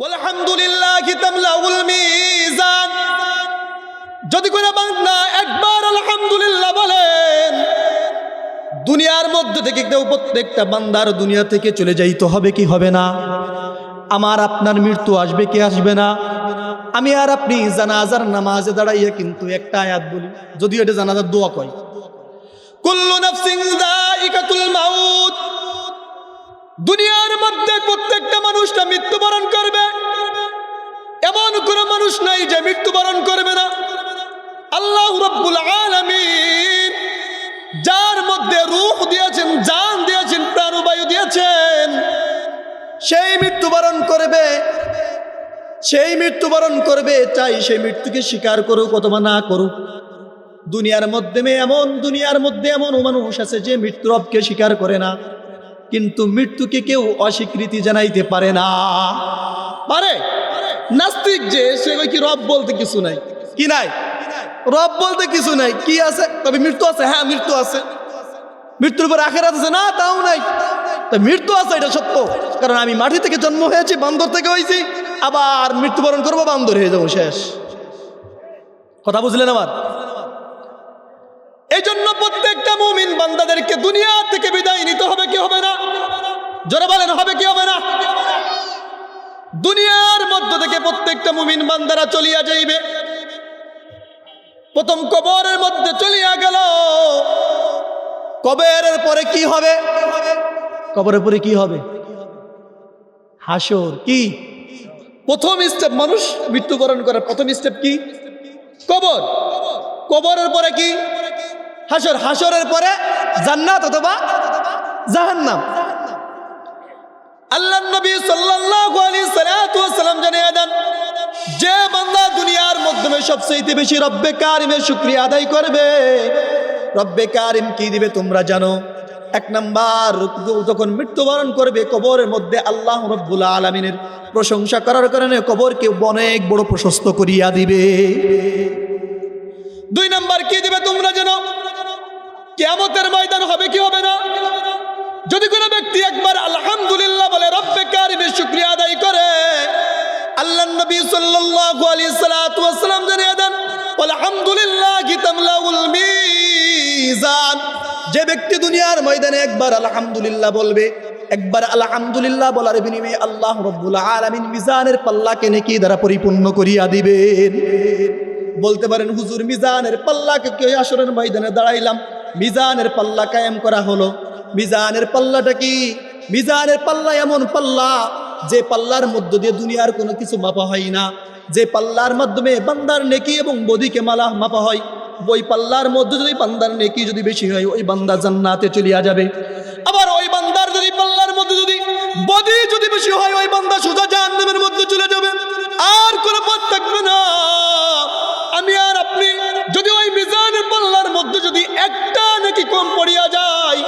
আলহামদুলিল্লাহি তামলাউল মিজান। যদি কোনো বান্দা একবার আলহামদুলিল্লাহ বলেন, দুনিয়ার মধ্যে থেকে কেউ প্রত্যেকটা বান্দার দুনিয়া থেকে চলে যাইতে হবে কি হবে না? আমার আপনার মৃত্যু আসবে কি আসবে না? আমি আর আপনি জানাজার নামাজে দাঁড়াইয়া কিন্তু একটা আয়াত বলি, যদিও এটা জানাজার দোয়া কয়, কুল্লু নাফসিন যায়িকাতুল মাউত। দুনিয়ার মধ্যে প্রত্যেকটা মানুষটা মৃত্যুবরণ করবে, এমন কোনো মানুষ নাই যে মৃত্যুবরণ করবে না। আল্লাহ রাব্বুল আলামিন যার মধ্যে রূহ দিয়েছেন, জান দিয়েছেন, প্রাণবায়ু দিয়েছেন, সেই মৃত্যুবরণ করবে, সেই মৃত্যুবরণ করবে। চাই সেই মৃত্যুকে স্বীকার করুক অথবা না করুক। দুনিয়ার মধ্যে এমন মানুষ আছে যে মৃত্যু রবকে স্বীকার করে না, কিন্তু মৃত্যুকে কেউ অস্বীকৃতি জানাইতে পারে না। পারে? নাস্তিক যে সে কি রব বলতে কিছু নাই, কি নাই? রব বলতে কিছু নাই, কি আছে? তবে মৃত্যু আছে। হ্যাঁ, মৃত্যু আছে। মৃত্যুর পর আখিরাত আছে না? তাও নাই। মৃত্যু আছে, এটা সত্য। কারণ আমি মাটি থেকে জন্ম হয়েছি, বান্দর থেকে হয়েছি, আবার মৃত্যুবরণ করবো, বান্দর হয়ে যাবো, শেষ কথা। বুঝলেন আমার? এই জন্য প্রত্যেকটা মুমিন বান্দাদেরকে দুনিয়া থেকে বিদায় নিতে হবে কি হবে না? জোরে বলেন, হবে কি হবে না? দুনিয়ার মধ্য থেকে প্রত্যেকটা মুমিন বান্দারা চলিয়া যাইবে। প্রথম কবরের মধ্যে চলিয়া গেল। কবরের পরে কি হবে? কবরের পরে কি হবে? হাসর। কি প্রথম স্টেপ? মানুষ মৃত্যুবরণ করার প্রথম স্টেপ কি? কবর। কবরের পরে কি? হাসর। হাসরের পরে জান্নাত অথবা জাহান্নাম। আল্লাহর নবী সাল্লাল্লাহু আলাইহি সাল্লাম জানিয়ে দেন, যে বান্দা দুনিয়ার মাধ্যমে সবচেয়ে বেশি রব্বে কারিমের শুকরিয়া আদায় করবে, রব্বে কারিম কি দিবে তোমরা জানো? এক নাম্বার, যখন মৃত্যুবরণ করবে কবরের মধ্যে আল্লাহ রাব্বুল আলামিনের প্রশংসা করার কারণে কবরকে অনেক বড় প্রশস্ত করিয়া দিবে। দুই নাম্বার কি দিবে তোমরা জানো? কিয়ামতের ময়দান হবে কি হবে না? যদি কোনো ব্যক্তি একবার আলহামদুলিল্লাহ বলে, রব্বে কারিমের শুকরিয়া আদায় করে, আল্লাহর নবী সাল্লাল্লাহু আলাইহি সাল্লাম জানিয়ে দেন, আলহামদুলিল্লাহি তামলাউল মিজান। যে ব্যক্তি দুনিয়ার ময়দানে একবার আলহামদুলিল্লাহ বলবে, একবার আলহামদুলিল্লাহ বলার বিনিময়ে আল্লাহ রাব্বুল আলামিন মিজানের পাল্লাকে নেকি দ্বারা পরিপূর্ণ করিয়া দিবেন। বলতে পারেন, হুজুর মিজানের পাল্লাকে কি হাসরের ময়দানে দাঁড়াইলাম, মিজানের পাল্লা কায়েম করা হলো। মিজানের পাল্লাটা কি? মিজানের পাল্লা এমন পাল্লা যে পাল্লার মধ্য দিয়ে দুনিয়ার কোনো কিছু মাপা হয় না, যে পাল্লার মাধ্যমে বান্দার নেকি এবং বদিকে মাপা হয়। ওই পাল্লার মধ্যে যদি বান্দার নেকি যদি বেশি হয়, ওই বান্দা জান্নাতে চলিয়া যাবে। আবার ওই বান্দার যদি পাল্লার মধ্যে যদি বদি যদি বেশি হয়, ওই বান্দা সোজা জাহান্নামের মধ্যে চলে যাবে, আর কোনো পথ থাকবে না। আমি আর আপনি যদি ওই মিজানের পাল্লার মধ্যে যদি একটা নেকি কম পড়িয়া যায়,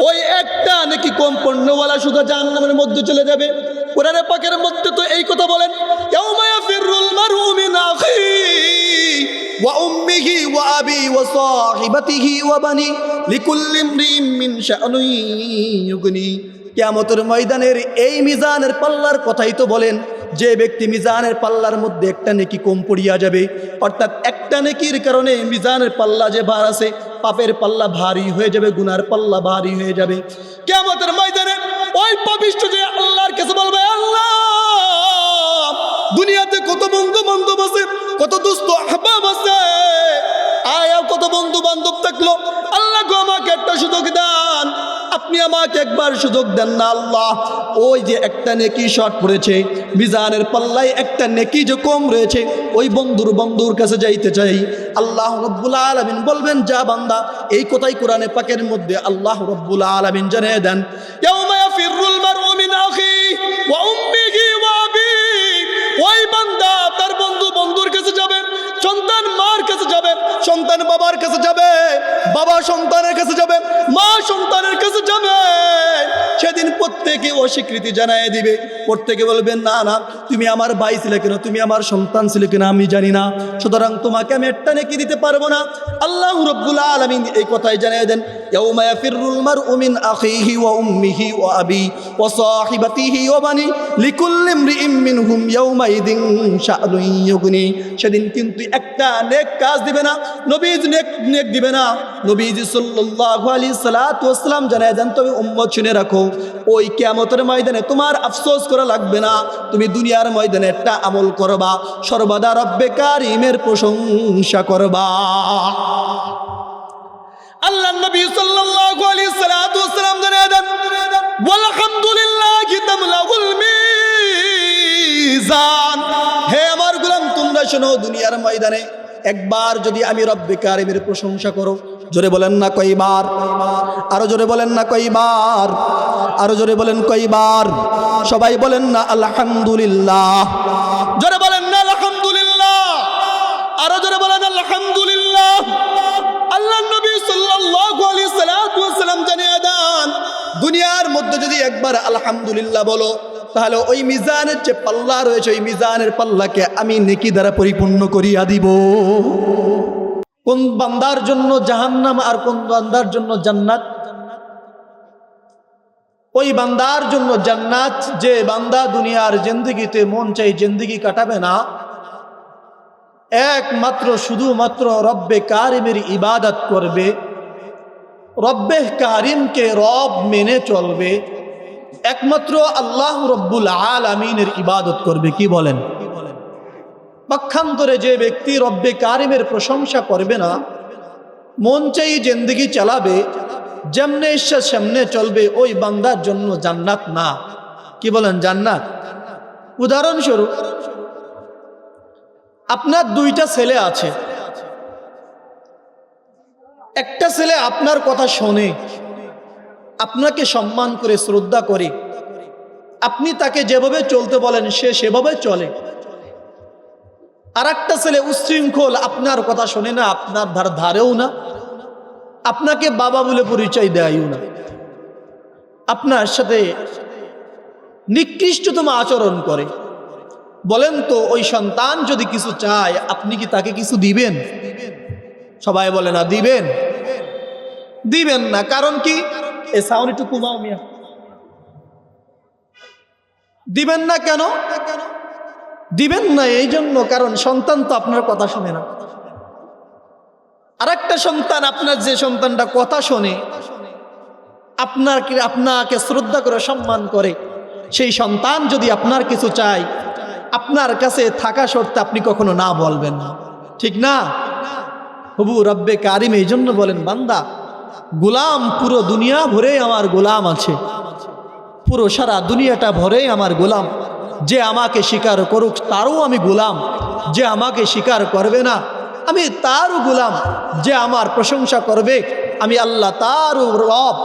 ওই একটা নেকি কম পণ্যওয়ালা শুধু জাহান্নামের মধ্যে চলে যাবে। কোরআনে পাকের মধ্যে তো এই কথা বলেন, ইয়াউমা ইয়াফিরুল মারউ মিন আখিহি ওয়া উম্মিহি ওয়া আবি ওয়া সাহিবাতিহি ওয়া বানি লিকুল্লি ইমরিইন মিন শাআনি ইউগনি। কিয়ামতের ময়দানের এই মিজানের পাল্লার কথাই তো বলেন, যে ব্যক্তি মিজানের পাল্লার মধ্যে একটা নেকি কম পড়িয়া যাবে, অর্থাৎ একটা নেকির কারণে মিজানের পাল্লা যে ভার আছে, পাপের পাল্লা ভারী হয়ে যাবে, গুনার পাল্লা ভারী হয়ে যাবে। কিয়ামতের ময়দানে ওই পাপিষ্ঠ যে আল্লাহর কাছে বলবে, আল্লাহ, দুনিয়াতে কত বন্ধু বান্ধব আছে, কত দোস্ত আহবাব আছে, আয়া কত বন্ধু বান্ধব থাকলো, আল্লাহ গো আমাকে একটা সুযোগ দেন, আপনি আমাকে একবার সুযোগ দেন না আল্লাহ। ওই যে একটা নেকি শর্ট পড়েছে, মিজানের পাল্লায় একটা নেকি যে কম রয়েছে, ওই বন্ধুর কাছে যাইতে চাই। আল্লাহ রাব্বুল আলামিন বলবেন, যা বান্দা। এই কথাই কোরআনে পাকের মধ্যে আল্লাহ রাব্বুল আলামিন জানিয়ে দেন, ইয়াউমা ইয়াফিরুল মারউ মিন আখিহি ওয়া উম্মিহি ওয়া আবিহি। ওই বান্দা তার বন্ধুর কাছে যাবে, সন্তান মার কাছে যাবে, সন্তান বাবার কাছে যাবে, বাবা সন্তানের কাছে যাবে, মা সন্তানের কাছে যাবে। সেদিন প্রত্যেকে অস্বীকৃতি জানায় দিবে, প্রত্যেকে বলবেন, না না, তুমি আমার ভাই ছিলে কিনা, তুমি আমার সন্তান ছিলে কিনা আমি জানি না, সুতরাং তোমাকে আমি একটা নেকি দিতে পারবো না। আল্লাহ রাব্বুল আলামিন এই কথাই জানিয়ে দেন, ইয়াউমা ইয়াফিরুল মারউ মিন আখিহি ওয়া উম্মিহি ওয়া আবি ওয়া সাহিবাতিহি ওয়া বানি লিকুল্লি ইমরিইম মিনহুম ইয়াউমাইদিন শা'নুন ইউগনি। সেদিন কিন্তু একটা নেক কাজ দিবে না, নবীজি নেক দিবে না। নবীজি সাল্লাল্লাহু আলাইহি সাল্লাতু ওয়াসসালাম জানায় দেন, তবে উম্মত শুনে রাখো, ওই কিয়ামতের ময়দানে তোমার আফসোস করা লাগবে না। তুমি দুনিয়ার ময়দানে একটা আমল করবা, সর্বদা রব্বে কারিমের প্রশংসা করবা। আল্লাহ নবী সাল্লাল্লাহু আলাইহি সাল্লাতু ওয়াসসালাম জানায় দেন, ওয়ালহামদুলিল্লাহি তামলাউল মিজান। হে আমার গোলাম, তোমরা শোনো, দুনিয়ার ময়দানে একবার যদি আমি রব্বে কারিমের প্রশংসা করো, জোরে বলেন না কয়বার? আরো জোরে বলেন না কয়বার? আরো জোরে বলেন কয়বার? সবাই বলেন না আলহামদুলিল্লাহ। জোরে বলেন না আলহামদুলিল্লাহ। আরো জোরে বলেন আলহামদুলিল্লাহ। আল্লাহ নবী সাল্লাল্লাহু আলাইহি সাল্লাম জানিয়ে দেন, দুনিয়ার মধ্যে যদি একবার আলহামদুলিল্লাহ বলো, তাহলে ওই মিজানের যে পাল্লা রয়েছে, ওই মিজানের পাল্লাকে আমি নেকি দ্বারা পরিপূর্ণ করিয়া দিব। কোন বান্দার জন্য জাহান্নাম আর কোন বান্দার জন্য জান্নাত? ওই বান্দার জন্য জান্নাত যে বান্দা দুনিয়ার জিন্দেগিতে মন চাই জিন্দেগি কাটাবে না, একমাত্র শুধুমাত্র রব্বে কারিমের ইবাদত করবে, রব্বে কারিমকে রব মেনে চলবে, একমাত্র আল্লাহ রব্বুল আলামিনের ইবাদত করবে। কি বলেন? পক্ষান্তরে যে ব্যক্তি রব্বে কারিমের প্রশংসা করবে না, মন চাই জিন্দেগি চালাবে, যেমনে ইচ্ছা সেমনে চলবে, ওই বান্দার জন্য জান্নাত না। কি বলেন? জান্নাত। উদাহরণস্বরূপ, আপনার দুইটা ছেলে আছে, একটা ছেলে আপনার কথা শোনে, আপনাকে সম্মান করে শ্রদ্ধা করে, আপনি তাকে যেভাবে চলতে বলেন সে সেভাবে চলে। আর একটা ছেলে উচ্ছৃঙ্খল, আপনার কথা শোনে না, আপনার ধারেও না, আপনাকে বাবা বলে পরিচয় দেয়ও না, আপনার সাথে নিকৃষ্টতম আচরণ করে। বলেন তো, ওই সন্তান যদি কিছু চায়, আপনি কি তাকে কিছু দিবেন? সবাই বলে না দিবেন। দিবেন না। কারণ কি? এ সাউন্ড একটু কমাও মিয়া। দিবেন না কেন? দিবেন না এই জন্য, কারণ সন্তান তো আপনার কথা শোনে না। আর একটা সন্তান, আপনার যে সন্তানটা কথা শোনে, আপনাকে শ্রদ্ধা করে সম্মান করে, সেই সন্তান যদি আপনার কিছু চায়, আপনার কাছে থাকা শর্তে আপনি কখনো না বলবেন না। ঠিক না? হবু রব্বে কারিম এই জন্য বলেন, বান্দা গোলাম পুরো দুনিয়া ভরে আমার গোলাম আছে, পুরো সারা দুনিয়াটা ভরে আমার গোলাম। যে আমাকে স্বীকার করুক তারও আমি গোলাম, যে আমাকে স্বীকার করবে না আমি তারও গোলাম, যে আমার প্রশংসা করবে আমি আল্লাহ তারও রব,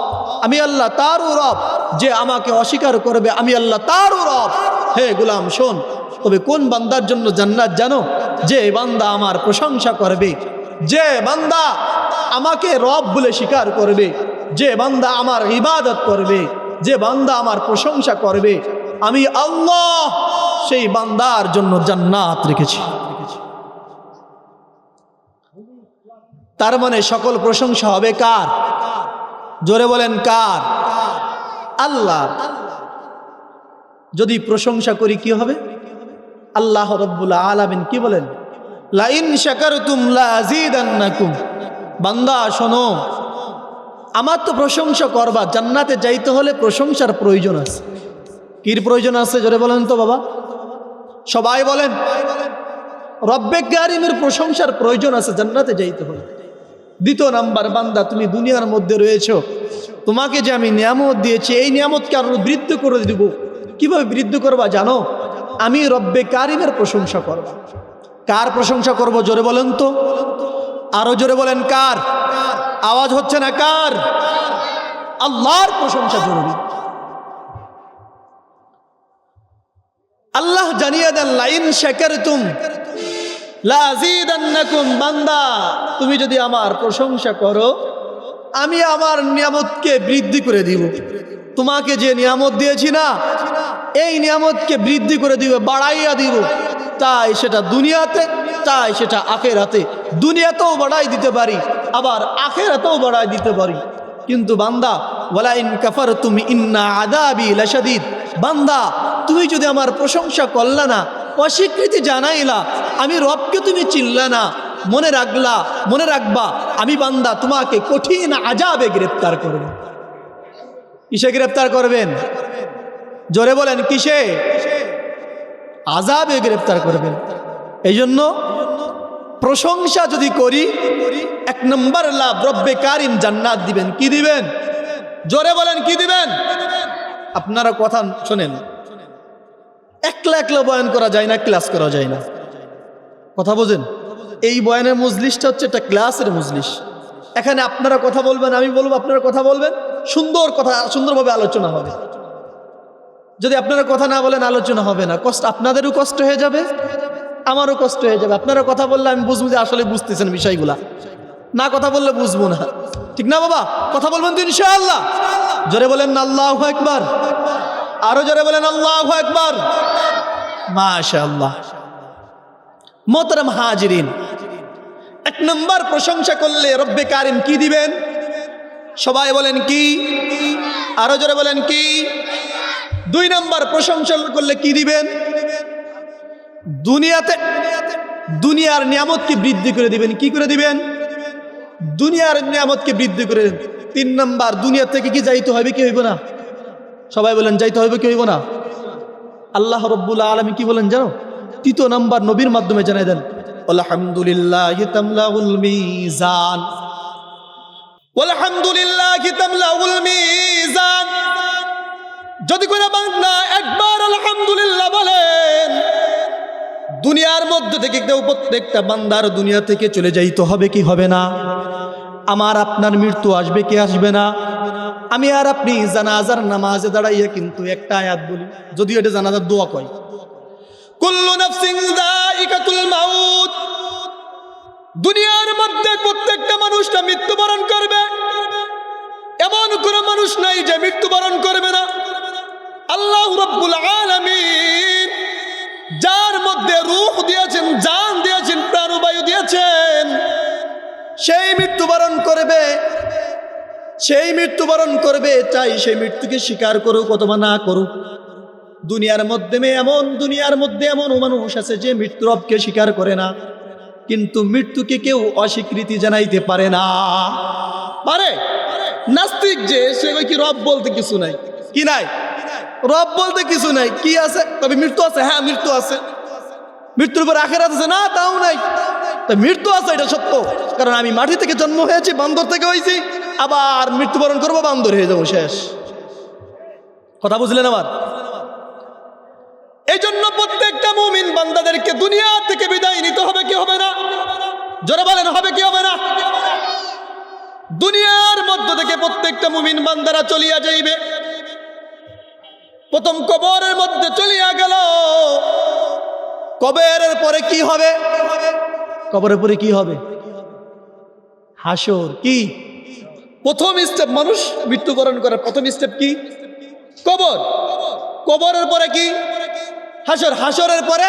আমি আল্লাহ তারও রব, যে আমাকে অস্বীকার করবে আমি আল্লাহ তারও রব। হে গোলাম শোন, তবে কোন বান্দার জন্য জান্নাত জানো? যে বান্দা আমার প্রশংসা করবে, যে বান্দা আমাকে রব বলে স্বীকার করবে, যে বান্দা আমার ইবাদত করবে, যে বান্দা আমার প্রশংসা করবে, আমি আল্লাহ সেই বান্দার জন্য জান্নাত রেখেছি। তার মানে সকল প্রশংসা হবে কার? জোরে বলেন কার? আল্লাহ। যদি প্রশংসা করি কি হবে? আল্লাহ রাব্বুল আলামিন কি বলেন? লাইন শাকারতুম লাযীদান্নাকুম। বান্দা শোনো, আমার তো প্রশংসা করবা, জান্নাতে যাইতে হলে প্রশংসার প্রয়োজন আছে। কির প্রয়োজন আছে? জোরে বলেন তো বাবা, সবাই বলেন। রব্বে কারিমের প্রশংসার প্রয়োজন আছে জান্নাতে যাইতে হলে। দ্বিতীয় নাম্বার, বান্দা তুমি দুনিয়ার মধ্যে রয়েছো, তোমাকে যে আমি নিয়ামত দিয়েছি, এই নিয়ামতকে আরো বৃদ্ধি করে দিব। কিভাবে বৃদ্ধি করবা জানো? আমি রব্বে কারিমের প্রশংসা করব। কার প্রশংসা করব? জোরে বলেন তো, আরো জোরে বলেন কার? আওয়াজ হচ্ছে না কার? আল্লাহর প্রশংসা জরুরি। আল্লাহ জানিয়ে দেন, লাইন শাকারতুম লাযীদান্নাকুম। বান্দা তুমি যদি আমার প্রশংসা করো, আমি আমার নিয়ামতকে বৃদ্ধি করে দিব। তোমাকে যে নিয়ামত দিয়েছি না, এই নিয়ামতকে বৃদ্ধি করে দিব, বাড়াইয়া দিব, তাই সেটা দুনিয়াতে, তাই সেটা আখেরাতে। দুনিয়াতেও বাড়াই দিতে পারি, আবার আখেরাতেও বাড়াই দিতে পারি। কিন্তু বান্দা, ওয়ালা ইন কাফারতুম ইন্না আযাবি লাশাদীদ, বান্দা তুমি যদি আমার প্রশংসা করলা না, অস্বীকৃতি জানাইলা, আমি রবকে তুমি চিনলা না, মনে রাখবা আমি বান্দা তোমাকে কঠিন আযাবে গ্রেফতার করব। কিসে গ্রেফতার করবেন? জোরে বলেন, কিসে? আযাবে গ্রেফতার করবেন। এই জন্য প্রশংসা যদি করি, 1 নম্বর লাভ, রব্বে কারিম জান্নাত দিবেন। কি দিবেন? জোরে বলেন, কি দিবেন? আপনারা কথা শোনেন, একলা একলা বয়ান করা যায় না, ক্লাস করা যায় না। কথা বোঝেন? এই বয়ানের মজলিসটা হচ্ছে একটা ক্লাসের মজলিস। এখানে আপনারা কথা বলবেন, আমি বলবো, আপনারা কথা বলবেন, সুন্দর কথা, সুন্দরভাবে আলোচনা হবে। যদি আপনারা কথা না বলেন, আলোচনা হবে না। কষ্ট, আপনাদেরও কষ্ট হয়ে যাবে, আমারও কষ্ট হয়ে যাবে। আপনারা কথা বললে আমি বুঝবো যে আসলে বুঝতেছেন বিষয়গুলা, না কথা বললে বুঝবো না। ঠিক না বাবা? কথা বলবেন তো ইনশাআল্লাহ? জোরে বলেন না আল্লাহু আকবার, আরো জোরে বলেন আল্লাহু আকবার। মাশাআল্লাহ। মোহতারাম হাজিরিন, 1 নম্বর প্রশংসা করলে রব্বে কারিম কি দিবেন? সবাই বলেন কি? আরো জোরে বলেন কি? 2 নম্বর প্রশংসা করলে কি দিবেন? দুনিয়ার নিয়ামতকে বৃদ্ধি করে দিবেন। কি করে দিবেন? দুনিয়ার নিয়ামতকে বৃদ্ধি করে। 3 নম্বর, দুনিয়া থেকে কি যাইতে হবে কি হইব না? সবাই বলেন, যাইতে হবে কি হইব না? আল্লাহ রাব্বুল আলামিন কি বলেন জানো? 3 নম্বর নবীর মাধ্যমে জানাই দেন, আলহামদুলিল্লাহি তামলাউল মিজান, আলহামদুলিল্লাহি তামলাউল মিজান। যদি কোনো বান্দা একবার আলহামদুলিল্লাহ বলেন, দুনিয়ার মধ্যে থেকে কেউ, প্রত্যেকটা বান্দার দুনিয়া থেকে চলে যাইতে হবে কি হবে না? আমার আপনার মৃত্যু আসবে কি আসবে না? আমি আর আপনি জানাজার নামাজে দাঁড়াইয়া কিন্তু একটা আয়াত বলি, যদিও এটা জানাজার দোয়া কয়, কুল্লু নাফসিন যায়িকাতুল মাউত। দুনিয়ার মধ্যে প্রত্যেকটা মানুষটা মৃত্যুবরণ করবে, এমন কোনো মানুষ নাই যে মৃত্যুবরণ করবে না। আল্লাহ রাব্বুল আলামিন যার মধ্যে রূহ দিয়েছেন, জান দিয়েছেন, প্রাণবায়ু দিয়েছেন, সেই মৃত্যুবরণ করবে, সেই মৃত্যুবরণ করবে। চাই সেই মৃত্যুকে স্বীকার করুক অথবা না করুক। দুনিয়ার মধ্যে এমন মানুষ আছে যে মৃত্যু রবকে স্বীকার করে না, কিন্তু মৃত্যুকে কেউ অস্বীকৃতি জানাইতে পারে না। পারে? নাস্তিক যে, সে কি রব বলতে কিছু নাই? কি নাই? রব বলতে কিছু নাই। কি আছে? তবে মৃত্যু আছে। হ্যাঁ, মৃত্যু আছে। মৃত্যুর পর আখেরাত আছে না? তাও নাই। তাই মৃত্যু আছে, এটা সত্য। কারণ আমি মাটি থেকে জন্ম হয়েছি, বান্দর থেকে হয়েছি, আবার মৃত্যুবরণ করবো, বান্দর হয়ে যাবো, শেষ। কথা বুঝলেন আমার? এই জন্য প্রত্যেকটা মুমিন বান্দাদেরকে দুনিয়া থেকে বিদায় নিতে হবে কি হবে না? জোরে বলেন, হবে কি হবে না? দুনিয়ার মধ্য থেকে প্রত্যেকটা মুমিন বান্দারা চলিয়া যাইবে। প্রথম কবরের মধ্যে চলিয়া গেল। কবরের পরে কি হবে? কবরের পরে কি হবে? হাসর। কি প্রথম স্টেপ? মানুষ মৃত্যুবরণ করার প্রথম স্টেপ কি? কবর। কবরের পরে কি? হাসর। হাসরের পরে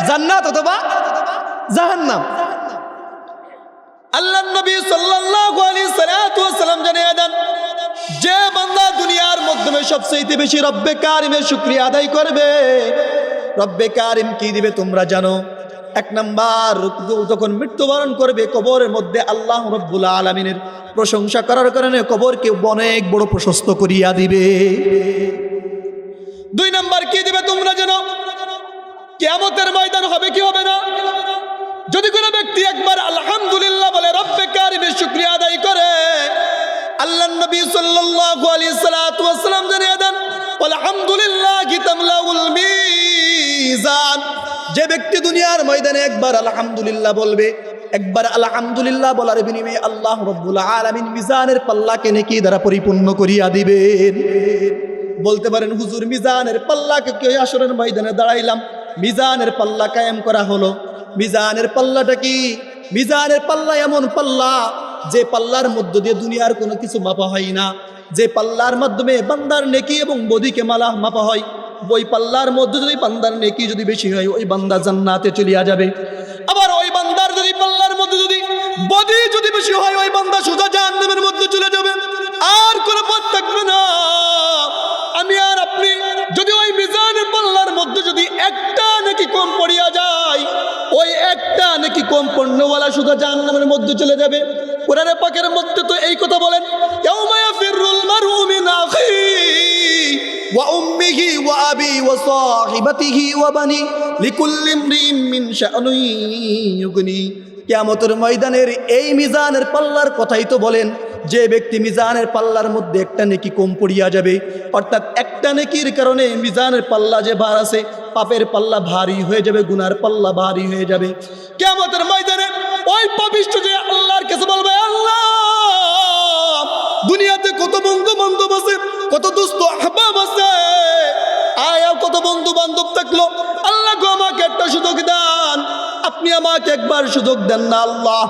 জান্নাত অথবা জাহান্নাম। আল্লাহর নবী সাল্লাল্লাহু আলাইহি সাল্লাম জানিয়ে দেন, যে বান্দা দুনিয়ার মাধ্যমে সবচেয়ে বেশি রব্বে কারিমের শুকরিয়া আদায় করবে, রব্বে কারিম কি দিবে তোমরা জানো? 1 নাম্বার, যখন মৃত্যুবরণ করবে কবরের মধ্যে আল্লাহ রাব্বুল আলামিনের প্রশংসা করার কারণে কবরকে অনেক বড় প্রশস্ত করিয়া দিবে। 2 নাম্বার কি দিবে তোমরা জানো? কিয়ামতের ময়দান হবে কি হবে না? যদি কোনো ব্যক্তি একবার আলহামদুলিল্লাহ বলে, রব্বে কারিমের শুকরিয়া আদায় করে, আল্লাহর নবী সাল্লাল্লাহু আলাইহি সাল্লাম জানিয়ে দেন, আলহামদুলিল্লাহি তামলাউল মিজান। যে ব্যক্তি দুনিয়ার ময়দানে একবার আলহামদুলিল্লাহ বলবে, একবার আলহামদুলিল্লাহ বলার বিনিময়ে আল্লাহ রাব্বুল আলামিন মিজানের পাল্লাকে নেকি দ্বারা পরিপূর্ণ করিয়া দিবেন। বলতে পারেন, হুজুর মিজানের পাল্লাকে কি হাসরের ময়দানে দাঁড়াইলাম, মিজানের পাল্লা কায়েম করা হলো। মিজানের পাল্লাটা কি? মিজানের পাল্লা এমন পাল্লা যে পাল্লার মধ্য দিয়ে দুনিয়ার কোনো কিছু মাপা হয় না, যে পাল্লার মাধ্যমে বান্দার নেকি এবং বদিকে মাপা হয়। ওই পাল্লার মধ্যে যদি বান্দার নেকি যদি বেশি হয় ওই বান্দা জান্নাতে চলিয়া যাবে। আবার ওই বান্দার যদি পাল্লার মধ্যে যদি বদি যদি বেশি হয় ওই বান্দা সোজা জাহান্নামের মধ্যে চলে যাবে, আর কোনো পথ থাকবে না। আমি আর আপনি যদি ওই মিজানের পাল্লার মধ্যে যদি একটা নাকি কম পড়িয়া যায়, ওই একটা নাকি কম পণ্যওয়ালা সোজা জাহান্নামের মধ্যে চলে যাবে। কোরআনে পাকের মধ্যে তো এই কথা বলেন, ইয়াউমা ইয়াফিরুল মারউ মিন আখিহি ওয়া উম্মিহি ওয়া আবি ওয়া সাহিবাতিহি ওয়া বানি লিকুল্লি ইমরিইম মিন শাআনিন ইউগনি। কিয়ামতের ময়দানের এই মিজানের পাল্লার কথাই তো বলেন, যে ব্যক্তি মিজানের পাল্লার মধ্যে একটা নেকি কম পড়িয়া যাবে, অর্থাৎ একটা নেকির কারণে মিজানের পাল্লা যে ভার আছে, পাপের পাল্লা ভারী হয়ে যাবে, গুনার পাল্লা ভারী হয়ে যাবে। কিয়ামতের ময়দানে ওই পাপিষ্ঠ যে আল্লাহর কাছে বলবে, আল্লাহ দুনিয়াতে কত বন্ধু বান্ধব আছে, কত দুস্থ আহবাব আছে, আয়া কত বন্ধু বান্ধব থাকলো, আল্লাহ গো আমাকে একটা সুযোগ দেন, আপনি আমাকে একবার সুযোগ দেন না আল্লাহ।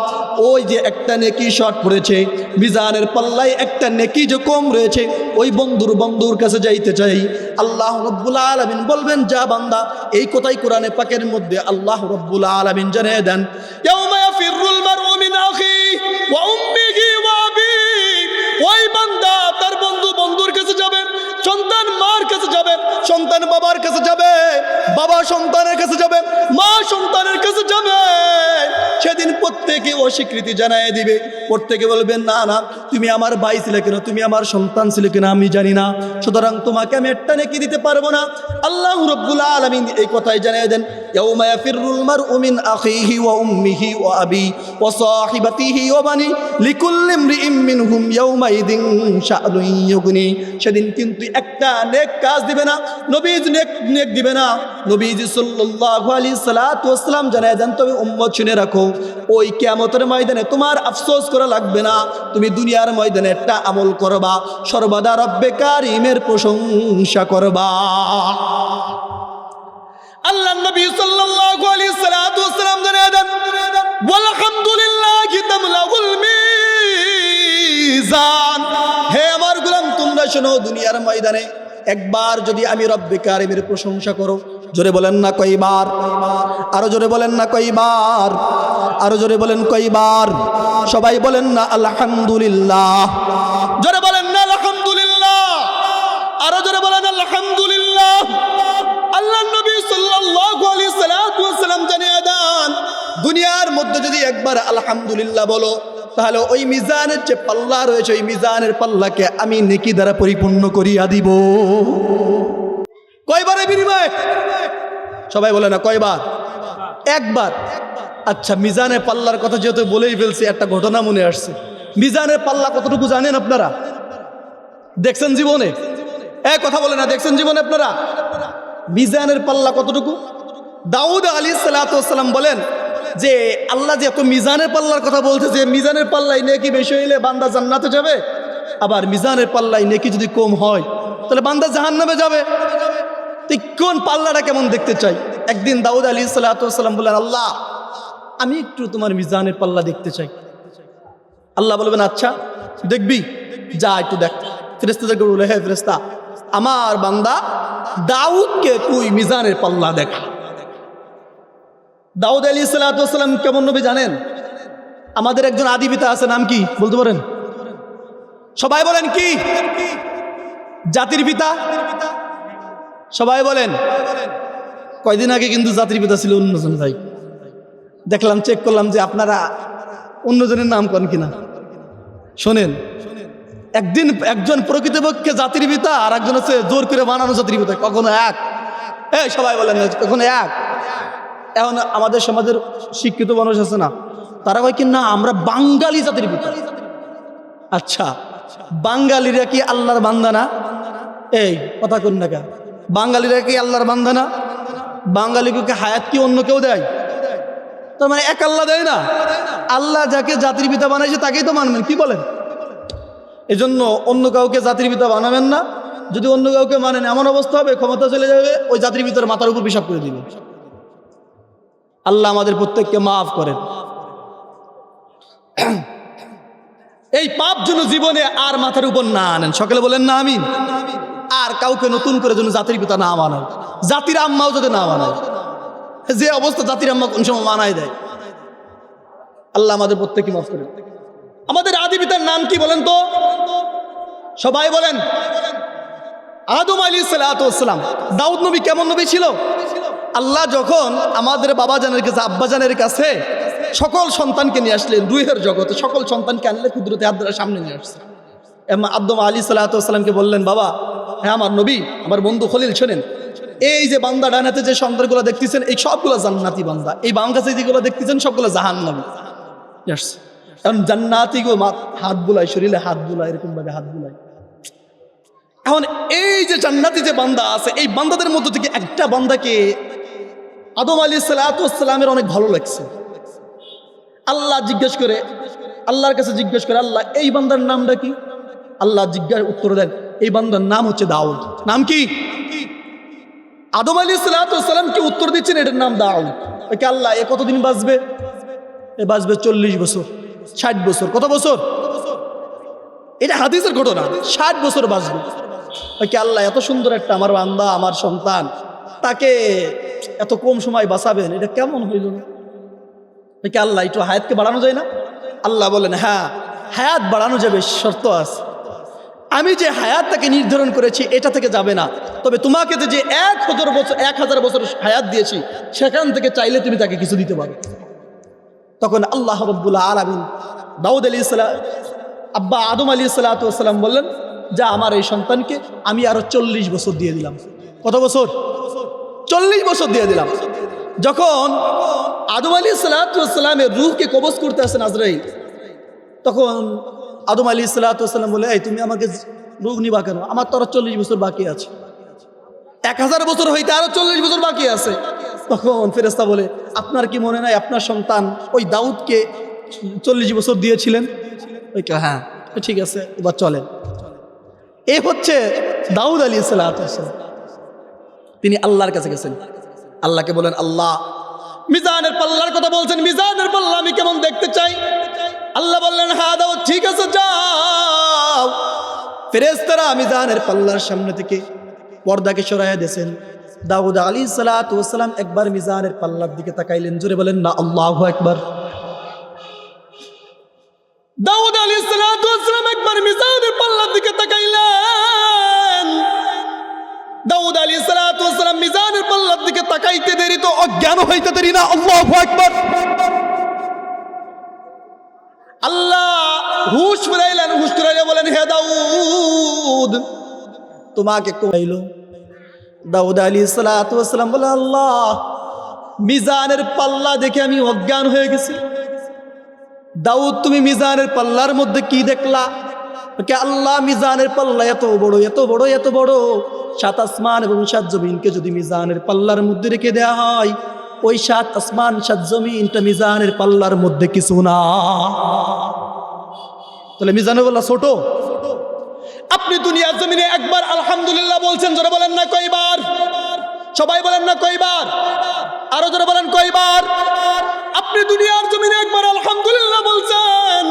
ওই যে একটা নেকি শর্ট পড়েছে, মিজানের পাল্লায় একটা নেকি যে কম রয়েছে, ওই বন্ধুর কাছে যাইতে চাই। আল্লাহ রব্বুল আলামিন বলবেন, যা বান্দা। এই কথাই কোরআনে পাকের মধ্যে আল্লাহ রব্বুল আলামিন জানিয়ে দেন, ইয়াউমা ইয়াফিরুল মারউ মিন আখিহি ওয়া উম্মিহি ওয়া আবিহি। ওই বান্দা তার বন্ধুর কাছে যাবে, সন্তান মার কাছে যাবে, সন্তান বাবার কাছে যাবে, বাবা সন্তানের কাছে যাবে, মা সন্তানের কাছে যাবে। সেদিন প্রত্যেকে অস্বীকৃতি জানায় দিবে, প্রত্যেকে বলবেন, না না তুমি আমার ভাই ছিলে কেন, তুমি আমার সন্তান ছিলে কেন আমি জানি না, সুতরাং তোমাকে আমি একটা নেকি দিতে পারবো না। আল্লাহ রাব্বুল আলামিন এই কথাই জানিয়ে দেন, ইয়াউমা ইয়াফিরুল মারউ মিন আখিহি ওয়া উম্মিহি ওয়া আবি ওয়া সাহিবাতিহি ওয়া বানি লিকুল্লি ইমরিইম মিনহুম ইয়াউমাইদিন শাআনুন ইউগনি। সেদিন কিন্তু একটা নেক কাজ দিবে না, নবীজি নেক দিবে না। নবীজি সাল্লাল্লাহু আলাইহি সাল্লাতু ওয়াসসালাম জানায় দেন, তুমি উম্মত শুনে রাখো, ওই কিয়ামতের ময়দানে তোমার আফসোস করা লাগবে না, তুমি দুনিয়ার ময়দানে একটা আমল করবা, সর্বদা রব্বে কারিমের প্রশংসা করবা। আল্লাহ নবী সাল্লাল্লাহু আলাইহি সাল্লাতু ওয়াসসালাম জানায় দেন, ওয়ালহামদুলিল্লাহি তামলাউল মিজান। হে আমার গোলাম, তোমরা শোনো, দুনিয়ার ময়দানে একবার যদি আমি রব্বে কারিমের প্রশংসা করো, জোরে বলেন না কয়বার, আরো জোরে বলেন না কয়বার, আরো জোরে বলেন কয়বার, সবাই বলেন না আলহামদুলিল্লাহ, জোরে বলেন না আলহামদুলিল্লাহ, আরো জোরে বলেন আলহামদুলিল্লাহ। আল্লাহ নবী সাল্লাল্লাহু আলাইহি ওয়াসাল্লাম জানিয়ে দেন, দুনিয়ার মধ্যে যদি একবার আলহামদুলিল্লাহ বলো, তাহলে ওই মিজানের যে পাল্লা রয়েছে, ওই মিজানের পাল্লাকে আমি নেকি দ্বারা পরিপূর্ণ করিয়া দিব। কয়বারের বিনিময়ে? সবাই বলে না কয়বার? একবার। আচ্ছা, মিজানের পাল্লার কথা যেহেতু বলেই ফেলছি, একটা ঘটনা মনে আসছে। মিজানের পাল্লা কতটুকু জানেন আপনারা? দেখছেন জীবনে? কথা বলে না, দেখছেন জীবনে আপনারা মিজানের পাল্লা কতটুকু? দাউদ আলাইহিস সালাতু ওয়াস সালাম বলেন যে আল্লাহ যে এত মিজানের পাল্লার কথা বলছে, যে মিজানের পাল্লাই নেকি বেশি হইলে বান্দা জান্নাতে যাবে, আবার মিজানের পাল্লাই নেকি যদি কম হয় তাহলে বান্দা জাহান্নামে যাবে। কোন পাল্লাটা কেমন দেখতে চাই? একদিন দাউদ আলাইহিস সালাতু ওয়াস সালাম বললেন, আল্লাহ আমি একটু তোমার মিজানের পাল্লা দেখতে চাই। আল্লাহ বলবেন, আচ্ছা দেখবি, যা একটু দেখ। ফেরেশতাদেরকে বলে, হে ফেরেশতা, আমার বান্দা দাউদকে তুই মিজানের পাল্লা দেখা। দাউদ আলাইহিস সালাতু ওয়াস সালাম কেমন নবী জানেন? আমাদের একজন আদি পিতা আছে, নাম কি বলতে পারেন? সবাই বলেন কি? জাতির পিতা। সবাই বলেন। কয়দিন আগে কিন্তু জাতির পিতা ছিল অন্যজন। ভাই দেখলাম, চেক করলাম যে আপনারা অন্যজনের নাম করেন কিনা। শোনেন, একদিন একজন প্রকৃতপক্ষে জাতির পিতা, আর একজন হচ্ছে জোর করে বানানো জাতির পিতা। কখনো এক, সবাই বলেন কখনো এক। এখন আমাদের সমাজের শিক্ষিত মানুষ আছে না, তারা কয় কি না আমরা বাঙালি জাতির পিতা। আচ্ছা, বাঙালিরা কি আল্লাহর বান্দা না? এই কথা কোন না কেন? বাঙালিরা কি আল্লাহর বান্দা না? বাঙালিকে হায়াত কি অন্য কেউ দেয়? তার মানে এক আল্লাহ দেয় না? আল্লাহ যাকে জাতির পিতা বানাইছে তাকেই তো মানবেন, কি বলেন? এজন্য অন্য কাউকে জাতির পিতা বানাবেন না। যদি অন্য কাউকে মানেন, এমন অবস্থা হবে ক্ষমতা চলে যাবে, ওই জাতির পিতার মাথার উপর পিশাব করে দিবে। আল্লাহ আমাদের প্রত্যেককে মাফ করেন। এই পাপ যেন জীবনে আর মাথার উপর না আনেন। সকলে বলেন না আমিন। আর কাউকে নতুন করে যেন জাতির পিতা না মানায়, জাতির আম্মাও যাতে না মানায়। যে অবস্থা জাতির আম্মা কোন সময় মানায় দেয়। আল্লাহ আমাদের প্রত্যেককে মাফ করে। আমাদের আদি পিতার নাম কি বলেন তো? সবাই বলেন। আদম আলাইহিস সালাতু ওয়াস সালাম। দাউদ নবী কেমন নবী ছিল? আল্লাহ যখন আমাদের বাবা জানের কাছে, আব্বা জানের কাছে সকল সন্তানকে নিয়ে আসলেন, রুহের জগতে সকল সন্তানকে আনলে কুদরতে হাত ধরে সামনে নিয়ে আসছে। আদম আলাইহিস সালাতু ওয়াস সালামকে বললেন, বাবা, হ্যাঁ আমার নবী, আমার বন্ধু খলিল, শোনেন, এই যে বান্দা ডানাতে যে সন্তানগুলো দেখতেছেন এই সবগুলো জান্নাতি বান্দা, এই বাম কাছে যেগুলো দেখতেছেন সবগুলো জাহান্নামী। এখন জান্নাতি গো হাত বুলায়, শরীরে হাত বুলায়, এরকম ভাবে হাত বুলায়। এখন এই যে জান্নাতি যে বান্দা আছে, এই বান্দাদের মধ্য থেকে একটা বান্দাকে আদম আলাইহিস সালাতু ওয়াস সালামের অনেক ভালো লাগছে। আল্লাহ জিজ্ঞেস করে, আল্লাহর কাছে জিজ্ঞেস করে, আল্লাহ এই বান্দার নামটা কি? আল্লাহ জিজ্ঞাসা উত্তর দেন, এই বান্দার নাম হচ্ছে দাউদ। নাম কি? আদম আলাইহিস সালাতু ওয়াস সালাম কি উত্তর দিচ্ছেন, এটার নাম দাউদ। ওকে আল্লাহ এ কতদিন বাঁচবে? এ বাঁচবে 40 বছর, 60 বছর। কত বছর? এটা হাদিসের ঘটনা, 60 বছর বাঁচবে। ওকে আল্লাহ এত সুন্দর একটা আমার বান্দা, আমার সন্তান, তাকে এত কম সময় বাঁচাবেন, এটা কেমন হইল না? ওকে আল্লাহ একটু হায়াতকে বাড়ানো যায় না? আল্লাহ বলেন, হ্যাঁ হায়াত বাড়ানো যাবে, শর্ত আছে। আমি যে হায়াতটাকে নির্ধারণ করেছি এটা থেকে যাবে না, তবে তোমাকে যে 1000 বছর হায়াত দিয়েছি সেখান থেকে চাইলে তুমি তাকে কিছু দিতে পারো। তখন আল্লাহ রাব্বুল আলামিন দাউদ আলাইহিস সালাম, আব্বা আদম আলাইহিস সালাতু ওয়াস সালাম বললেন, যা আমার এই সন্তানকে আমি আরো 40 বছর দিয়ে দিলাম। কত বছর? 40 বছর দিয়ে দিলাম। যখন আদম আলাইহিস সালাতু ওয়াস সালামের রূহকে কবজ করতে আসেন আজরাইল, তখন আদম আলাইহিস সালাতু ওয়াস সালাম বলে, এই তুমি আমাকে রূহ নিবা কেন? আমার তো আরো 40 বছর বাকি আছে। 1000 বছর হইতে আরো 40 বছর বাকি আছে। তখন ফেরেশতা বলে, আপনার কি মনে নাই আপনার সন্তান ওই দাউদকে 40 বছর দিয়েছিলেন? ওই হ্যাঁ, ঠিক আছে, এবার চলেন। এ হচ্ছে দাউদ আলাইহিস সালাতু ওয়াস সালাম। তিনি আল্লাহর কাছে গেছেন, আল্লাহকে বলেন, আল্লাহ মিজানের পাল্লার কথা বলছেন, মিজানের পাল্লা আমি কেমন দেখতে চাই। আল্লাহ বললেন, হ্যাঁ দাউদ, ঠিক আছে যাও। ফেরেশতারা মিজানের পাল্লার সামনে থেকে পর্দাকে সরাইয়া দিয়েছেন। দাউদ আলাইহিস সালাতু ওয়াস সালাম একবার মিজানের পাল্লার দিকে তাকাইলেন, জোরে বলেন না আল্লাহু আকবার। দাউদ আলাইহিস সালাতু ওয়াস সালাম একবার মিজানের পাল্লার দিকে তাকাইলেন। দাউদ আলাইহিস সালাতু ওয়াস সালাম মিজানের পাল্লার দিকে তাকাইতে দেরি তো অজ্ঞান হইতে দেরি না। আল্লাহু আকবার। আল্লাহ হুশ ফিরাইলেন, হুশ ফিরাইলে বলেন, হে দাউদ, তোমাকে কইল। দাউদ আলাইহিস সালাতু ওয়াস সালাম বলে, আল্লাহ মিজানের পাল্লা দেখে আমি অজ্ঞান হয়ে গেছি। দাউদ, তুমি মিজানের পাল্লার মধ্যে কি দেখলা? কে আল্লাহ, মিজানের পাল্লা এত বড়, এত বড়, এত বড়, 7 আসমান এবং 7 জমিনকে যদি মিজানের পাল্লার মধ্যে রেখে দেওয়া হয়, ওই 7 আসমান 7 জমিনটা মিজানের পাল্লার মধ্যে কিছু না। তাহলে মিজানের পাল্লা ছোট। আপনি দুনিয়ার জমিনে একবার আলহামদুলিল্লাহ বলছেন, জোরে বলেন না কয়বার? সবাই বলেন না কয়বার? আরো জোরে বলেন কয়বার? আপনি দুনিয়ার জমিনে একবার আলহামদুলিল্লাহ বলছেন,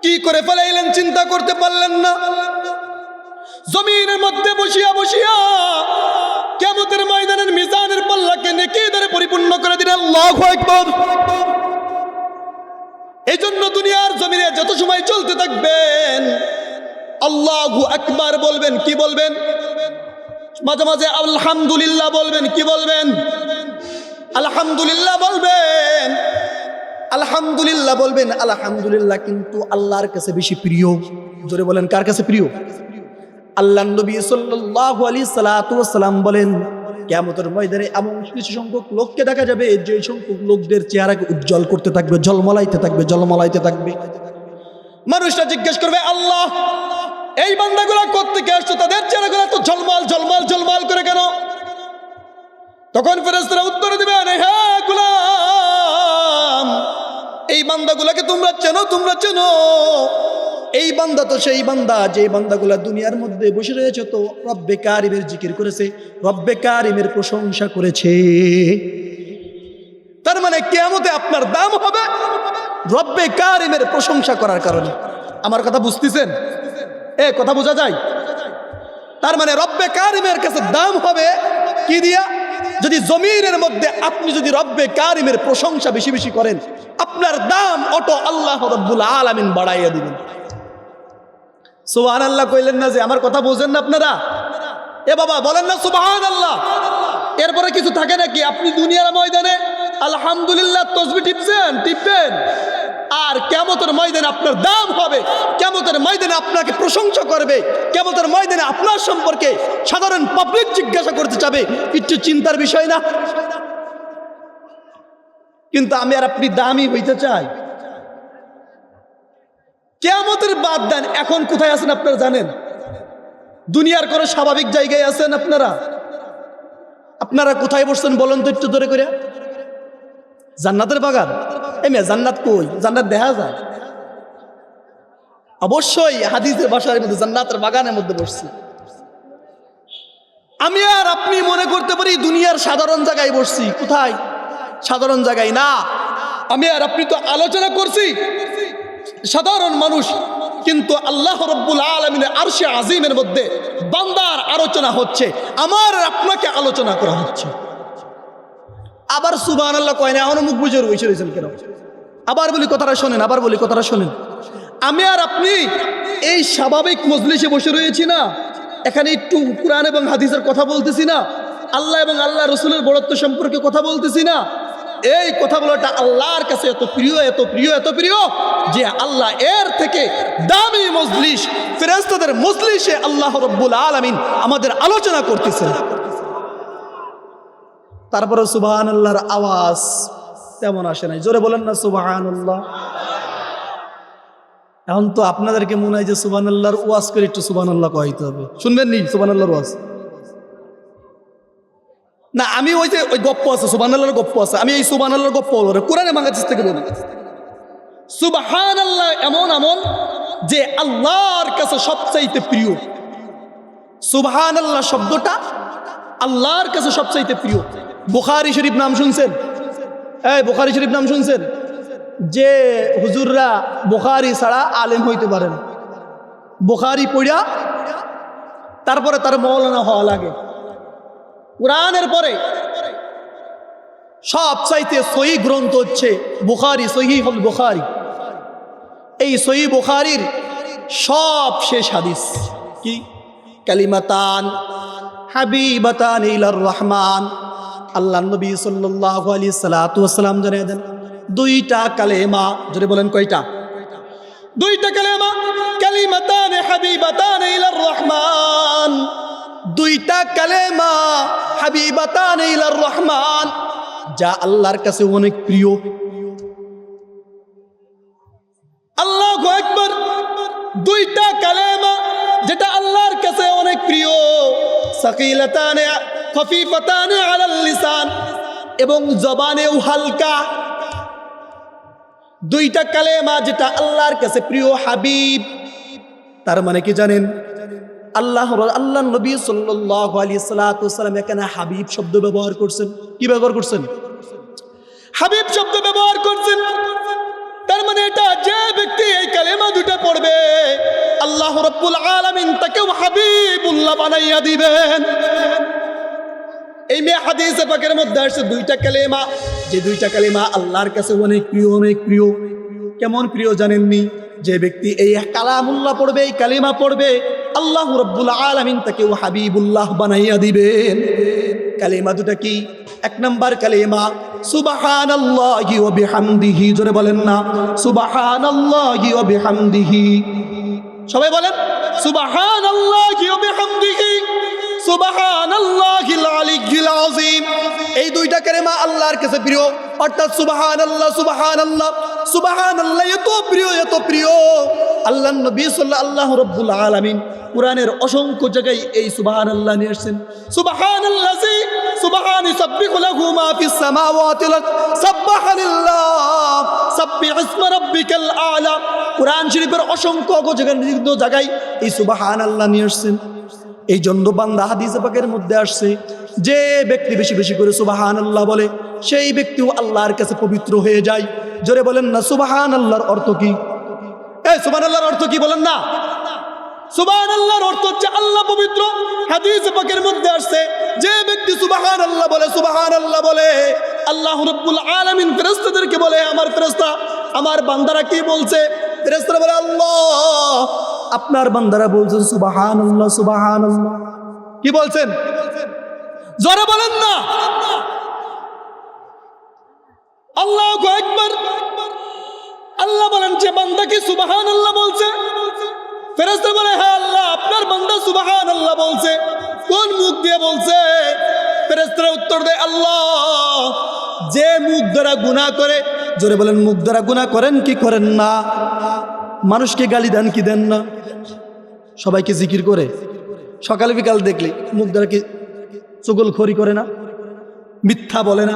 কি করে ফেলাইলেন চিন্তা করতে পারলেন না? জমিনের মধ্যে বসিয়া বসিয়া কিয়ামতের ময়দানের মিজানের পাল্লাকে নেকি দ্বারা পরিপূর্ণ করে দিলেন। আল্লাহু আকবার। এই জন্য দুনিয়ার জমিনে যত সময় চলতে থাকবেন আল্লাহু আকবার বলবেন। কি বলবেন? মাঝে মাঝে আলহামদুলিল্লাহ বলবেন। কি বলবেন? আলহামদুলিল্লাহ বলবেন। আলহামদুলিল্লাহ বলবেন। আলহামদুলিল্লাহ কিন্তু আল্লাহর কাছে বেশি প্রিয়। জোরে বলেন, কার কাছে প্রিয়? আল্লাহর নবী সাল্লাল্লাহু আলাইহি সাল্লাতু ওয়াস সালাম বলেন, কিয়ামতের ময়দানে এমন কিছু সংখ্যক লোককে দেখা যাবে যে সংখ্যক লোকদের চেহারাকে উজ্জ্বল করতে থাকবে, ঝলমলাইতে থাকবে, ঝলমলাইতে থাকবে। মানুষরা জিজ্ঞেস করবে, আল্লাহ এই বান্দাগুলা কোত্থেকে আসছে, তাদের চেহারাগুলো তো ঝলমল ঝলমল ঝলমল করে কেন? তখন ফেরেশতারা উত্তর দিবেন, হে গোলাম, এই বান্দাগুলাকে তোমরা চেনো, তোমরা চেনো। এই বান্দা তো সেই বান্দা যে বান্দাগুলা দুনিয়ার মধ্যে বসে রয়েছে তো রব্বে কারিমের জিকির করেছে, রব্বে কারিমের প্রশংসা করেছে। তার মানে কিয়ামতে আপনার দাম হবে রব্বে কারিমের প্রশংসা করার কারণে। আমার কথা বুঝতেছেন? কথা বোঝা যায়? তার মানে রব্বে কারিমের কাছে দাম হবে কি দিয়া? যদি জমিনের মধ্যে আপনি যদি রব্বে কারিমের প্রশংসা বেশি বেশি করেন, আপনার দাম অটো আল্লাহ রাব্বুল আলামিন বাড়াইয়া দিবেন। সুবহানাল্লাহ কইলেন না যে? আমার কথা বোঝেন না আপনারা? এ বাবা বলেন না সুবহানাল্লাহ। এরপরে কিছু থাকে নাকি? আপনি দুনিয়ার ময়দানে আলহামদুলিল্লাহ তাসবিহ টিপবেন, আর কিয়ামতের ময়দানে আপনার দাম হবে। কিয়ামতের ময়দানে আপনাকে প্রশংসা করবে। কিয়ামতের ময়দানে আপনার সম্পর্কে সাধারণ পাবলিক জিজ্ঞাসা করতে যাবে। একটু চিন্তার বিষয় না? কিন্তু আমি আর আপনি দামি হইতে চাই। কিয়ামতের বাদ দেন, এখন কোথায় আছেন আপনারা জানেন? দুনিয়ার কোন স্বাভাবিক জায়গায় আছেন আপনারা? আপনারা কোথায় বসছেন বলেন তো একটু ধরে করে? জান্নাতের বাগান? এমনি জান্নাত কই? জান্নাত দেখা যায়? অবশ্যই হাদিসের ভাষার মধ্যে জান্নাতের বাগানের মধ্যে বসছি। আমি আর আপনি মনে করতে পারি দুনিয়ার সাধারণ জায়গায় বসছি। কোথায়? সাধারণ জায়গায় না। আমি আর আপনি তো আলোচনা করছি সাধারণ মানুষ, কিন্তু আল্লাহ রাব্বুল আলামিনের আরশে আজিমের মধ্যে বান্দার আলোচনা হচ্ছে, আমার আপনাকে আলোচনা করা হচ্ছে। আবার সুবহানাল্লাহ কয় না, এখনো মুখ বুঝে রয়েছেন কেন? আবার বলি কথাটা শোনেন, আবার বলি কথাটা শোনেন। আমি আর আপনি এই স্বাভাবিক মজলিসে বসে রয়েছি না, এখানে একটু কোরআন এবং হাদিসের কথা বলতেছি না, আল্লাহ এবং আল্লাহ রসুলের বড়ত্ব সম্পর্কে কথা বলতেছি না। এই কথা বলাটা আল্লাহর কাছে এত প্রিয়, এত প্রিয়, এত প্রিয় যে আল্লাহ এর থেকে দামি মজলিস, ফেরেশতাদের মজলিসে আল্লাহ রাব্বুল আলামিন আমাদের আলোচনা করতেছেন। তারপরে সুবহানাল্লাহর আওয়াজ তেমন আসে নাই। জোরে বলেন না সুবহানাল্লাহ। এখন তো আপনাদেরকে মনে হয় যে সুবহানাল্লাহর ওয়াজ করে একটু সুবহানাল্লাহ কইতে হবে। শুনবেন নি সুবহানাল্লাহর ওয়াজ? না, আমি ওই যে ওই গপ্প আছে, সুবহানাল্লাহর গপ্প আছে, আমি এই সুবহানাল্লাহর গপ্প বলবো, কোরআনে বাংলাদেশ থেকে বলি। সুবহানাল্লাহ এমন আমল যে আল্লাহর কাছে সবচাইতে প্রিয়। সুবহানাল্লাহ শব্দটা আল্লাহর কাছে সবচাইতে প্রিয়। বুখারী শরীফ নাম শুনছেন? এই বুখারী শরীফ নাম শুনছেন? যে হুজুররা বুখারী ছাড়া আলেম হইতে পারেন, বুখারী পড়া তারপরে তার মৌলানা হওয়া লাগে। কোরআনের পরে সবচাইতে সহিহ গ্রন্থ হচ্ছে বুখারী, সহিহুল বুখারী। এই সহিহ বুখারীর সব শেষ হাদিস কি? কালিমাতান হাবিবাতান ইলার রহমান। আল্লাহ নবী সাল্লাল্লাহু আলাইহি সাল্লাতু ওয়াসাল্লাম জানিয়ে দেন, দুইটা কালেমা। জোরে বলেন কয়টা? দুইটা কালেমা। কালিমাতান হাবিবাতান ইলার রহমান, দুইটা কালেমা হাবিবাতান ইলার রহমান, যা আল্লাহর কাছে অনেক প্রিয়। আল্লাহু আকবার। দুইটা কালেমা যেটা আল্লাহর কাছে অনেক প্রিয়। সাকিলাতান খফিফাতান আলাল লিসান, এবং জবানেও হালকা। দুইটা কালেমা যেটা আল্লাহর কাছে প্রিয়, হাবিব। তার মানে কি জানেন? আল্লাহ নবী সাল্লাল্লাহু আলাইহি ওয়াসাল্লাম এখানে হাবিব শব্দ ব্যবহার করছেন। কি ব্যবহার করছেন? হাবিব শব্দ ব্যবহার করছেন। তার মানে এটা যে ব্যক্তি এই কালেমা দুটো পড়বে, আল্লাহ রাব্বুল আলামিন তাকেও হাবিবুল্লাহ বানাইয়া দিবেন। এই হাদিসে পাকের মধ্যে আসছে দুইটা কালেমা, যে দুইটা কালেমা আল্লাহর কাছে অনেক প্রিয়, অনেক প্রিয়। কেমন প্রিয় জানেননি? যে ব্যক্তি এই কালামুল্লাহ পড়বে, এই কালেমা পড়বে, আল্লাহ রাব্বুল আলামিন তাকেও হাবিবুল্লাহ বানাইয়া দিবেন। কালেমা দুটা কি? এক নাম্বার কালেমা সুবহানাল্লাহি ওয়া বিহামদিহি। জোরে বলেন না সুবহানাল্লাহি ওয়া বিহামদিহি। সবাই বলেন সুবহানাল্লাহি ওয়া বিহামদিহি, সুবহানাল্লাহিল আলিয়্যিল আযীম। এই দুইটা কালেমা আল্লাহর কাছে প্রিয়। অর্থাৎ সুবহানাল্লাহ, সুবহানাল্লাহ, সুবহানাল্লাহ এত প্রিয়, এত প্রিয়। আল্লাহ নবী সাল্লাল্লাহু রাব্বুল আলামিন কুরআনের অসংখ্য জায়গায় এই সুবহানাল্লাহ নিয়ে আসছেন। সুবহানাল্লাযী সুবহান ইসাব্বিহু লাহু মা ফিস সামাওয়াতি ওয়াল আরদ সাব্বাহা লিল্লাহ সাব্বিহ ইসমা রাব্বিকাল আ'লা। কুরআন শরীফের অসংখ্য জায়গায় এই সুবহানাল্লাহ নিয়ে আসছেন। এই জন্য বান্দা হাদিসে পাকের মধ্যে আসছে, যে ব্যক্তি বেশি বেশি করে সুবহানাল্লাহ বলে, সেই ব্যক্তিও আল্লাহর কাছে পবিত্র হয়ে যায়। জোরে বলেন না সুবহানাল্লাহর অর্থ কি? এই সুবহানাল্লাহর অর্থ কি বলেন না? সুবহানাল্লাহর অর্থ হচ্ছে আল্লাহ পবিত্র। হাদিস পাকের মধ্যে আসছে যে ব্যক্তি সুবহানাল্লাহ বলে, সুবহানাল্লাহ বলে, আল্লাহ রাব্বুল আলামিন ফেরেশতাদেরকে বলে, আমার ফেরেশতা, আমার বান্দারা কি বলছে? ফেরেশতারা বলে, আল্লাহ আপনার বান্দারা বলছেন সুবহানাল্লাহ, সুবহানাল্লাহ। কি বলছেন? জোরে বলেন না। আল্লাহু আকবার। আল্লাহ বলেন যে বান্দা কি সুবহানাল্লাহ বলছে? ফেরেশতা বলে, হ্যাঁ আল্লাহ আপনার বান্দা সুবহানাল্লাহ বলছে। কোন মুখ দিয়ে বলছে? ফেরেশতারা উত্তর দেয়, আল্লাহ যে মুখ দ্বারা গুনাহ করে। জোরে বলেন, মুখ দ্বারা গুনাহ করেন কি করেন না? মানুষকে গালি দেন কি দেন না? সবাইকে জিকির করে, সকালে বিকাল দেখলে মুখ দ্বারা কি চুগলখড়ি করে না? মিথ্যা বলে না?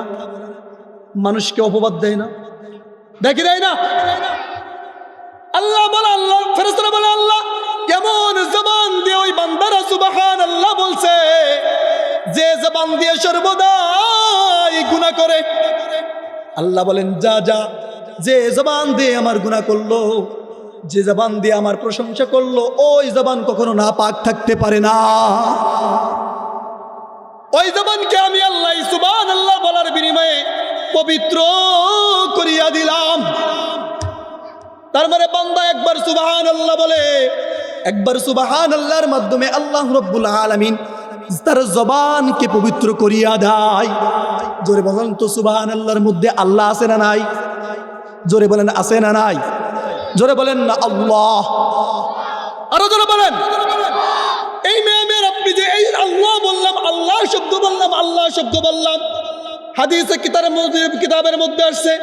মানুষকে অপবাদ দেয় না? দেখি দেয় না? আল্লাহ বলে, আল্লাহ ফেরেশতারা বলে, আল্লাহ কেমন জবান দিয়ে ওই বান্দারা সুবহানাল্লাহ বলছে যে জবান দিয়ে সর্বদাই গুনাহ করে। আল্লাহ বলেন, যা যা, যে জবান দিয়ে আমার গুনাহ করলো, যে জবান দিয়ে আমার প্রশংসা করলো, ওই জবান কখনো নাপাক থাকতে পারে না। ওই জবানকে আমি আল্লাহ সুবহানাল্লাহ বলার বিনিময়ে পবিত্র করিয়া দিলাম। তার মানে বান্দা একবার সুবহানাল্লাহ বলে, একবার সুবহানাল্লাহর মাধ্যমে আল্লাহ রাব্বুল আলামিন তার জবানকে পবিত্র করিয়া দেয়। জোরে বলেন তো সুবহানাল্লাহর মধ্যে আল্লাহ আছে না নাই? জোরে বলেন আছে না নাই? জোরে বলেন না আল্লাহ। আরো জোরে বলেন। এই মেয়ের আপনি যে এই আল্লাহ বললাম, আল্লাহ শব্দ বললাম, আল্লাহ শব্দ বললাম, হাদিসে কিতাবের মধ্যে আসছে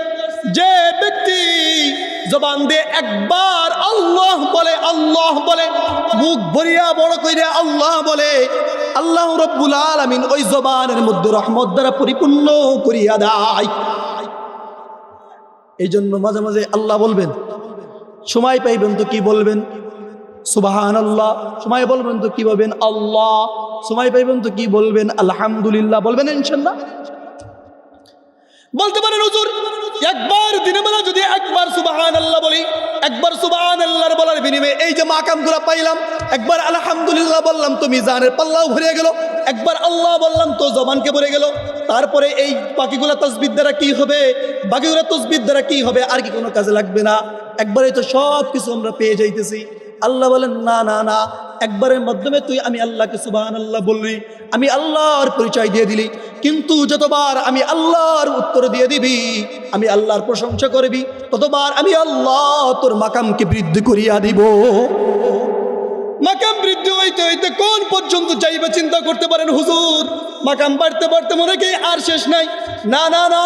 যে ব্যক্তি জবান দিয়ে একবার আল্লাহ বলে, আল্লাহ বলে, মুখ ভরিয়া বড় কইরা আল্লাহ বলে, আল্লাহ রাব্বুল আলামিন ওই জবানের মধ্যে রহমত দ্বারা পরিপূর্ণ করিয়া দেয়। এই জন্য মাঝে মাঝে আল্লাহ বলবেন, সময় পাইবেন তো কি বলবেন? সুবহানাল্লাহ। সময় বলবেন তো কি বলবেন? আল্লাহ। সময় পাইবেন তো কি বলবেন? আলহামদুলিল্লাহ বলবেন ইনশাআল্লাহ। বলতে পারেন হুজুর একবার দিনের বেলা যদি একবার সুবহানাল্লাহ বলি, একবার সুবহানাল্লাহর বলার বিনিময়ে এই যে মাকামগুলো পাইলাম, একবার আলহামদুলিল্লাহ বললাম তো মিজানের পাল্লাও ভরে গেল, একবার আল্লাহ বললাম তো জবানকে ভরে গেল, তারপরে এই বাকিগুলা তাসবিহ দ্বারা কি হবে? বাকিগুলা তাসবিহ দ্বারা কি হবে? আর কি কোনো কাজে লাগবে না? একবারে তো সব কিছু আমরা পেয়ে যাইতেছি। আল্লাহ বলেন, না না না, একবারের মাধ্যমে তুই আমি আল্লাহকে সুবহানাল্লাহ বললি, আমি আল্লাহর পরিচয় দিয়ে দিলি, কিন্তু যতবার আমি আল্লাহর উত্তর দিয়ে দিবি, আমি আল্লাহর প্রশংসা করবি, ততবার আমি আল্লাহ তোর মাকামকে বৃদ্ধি করিয়া দিব। মাকাম বৃদ্ধি হইতে হইতে কোন পর্যন্ত যাইবে চিন্তা করতে পারেন হুজুর? মাকাম বাড়তে বাড়তে মনে কি আর শেষ নাই? না না না,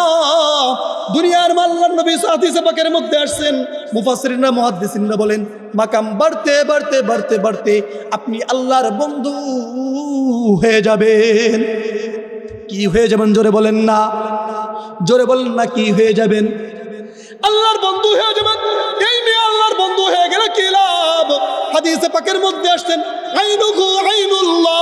দুনিয়ার আল্লাহর নবী হাদিসে পাকের মধ্যে আসছেন, মুফাসসিরিনরা মুহাদ্দিসিনরা বলেন মাকাম বাড়তে বাড়তে বাড়তে বাড়তে আপনি আল্লাহর বন্ধু হয়ে যাবেন। কি হয়ে যাবেন? জোরে বলেন না, জোরে বলেন না, কি হয়ে যাবেন? আল্লাহর বন্ধু হয়ে যাবেন। এই মেয়ে আল্লাহর বন্ধু হয়ে গেলে কি লাভ? হাদিসে পাকের মধ্যে আসছেন, আইনুহু আইনুল্লাহ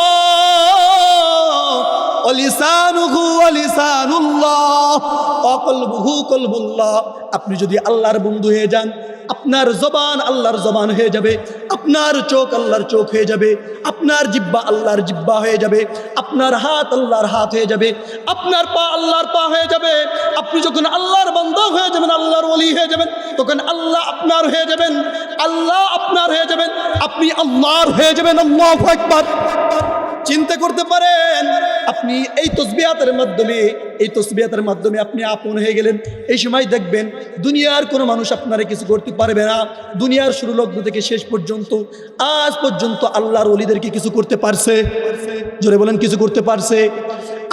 ওয়া লিসানুহু ওয়া লিসানুল্লাহ ওয়া কলবুহু কলবুল্লাহ। আপনি যদি আল্লাহর বন্ধু হয়ে যান, আপনার জবান আল্লাহর জবান হয়ে যাবে, আপনার চোখ আল্লাহর চোখ হয়ে যাবে, আপনার জিহ্বা আল্লাহর জিহ্বা হয়ে যাবে, আপনার হাত আল্লাহর হাত হয়ে যাবে, আপনার পা আল্লাহর পা হয়ে যাবে। আপনি যখন আল্লাহর বান্দা হয়ে যাবেন, আল্লাহর ওলি হয়ে যাবেন, তখন আল্লাহ আপনার হয়ে যাবেন, আল্লাহ আপনার হয়ে যাবেন, আপনি আল্লাহর হয়ে যাবেন। আল্লাহু আকবার। চিন্তা করতে পারেন আপনি এই তসবিহাতের মাধ্যমে, এই তসবিহাতের মাধ্যমে আপনি আপন হয়ে গেলেন। এই সময় দেখবেন দুনিয়ার কোনো মানুষ আপনারা কিছু করতে পারবে না। দুনিয়ার শুরু লগ্ন থেকে শেষ পর্যন্ত আজ পর্যন্ত আল্লাহর ওলিদেরকে কিছু করতে পারছে? জোরে বলেন, কিছু করতে পারছে?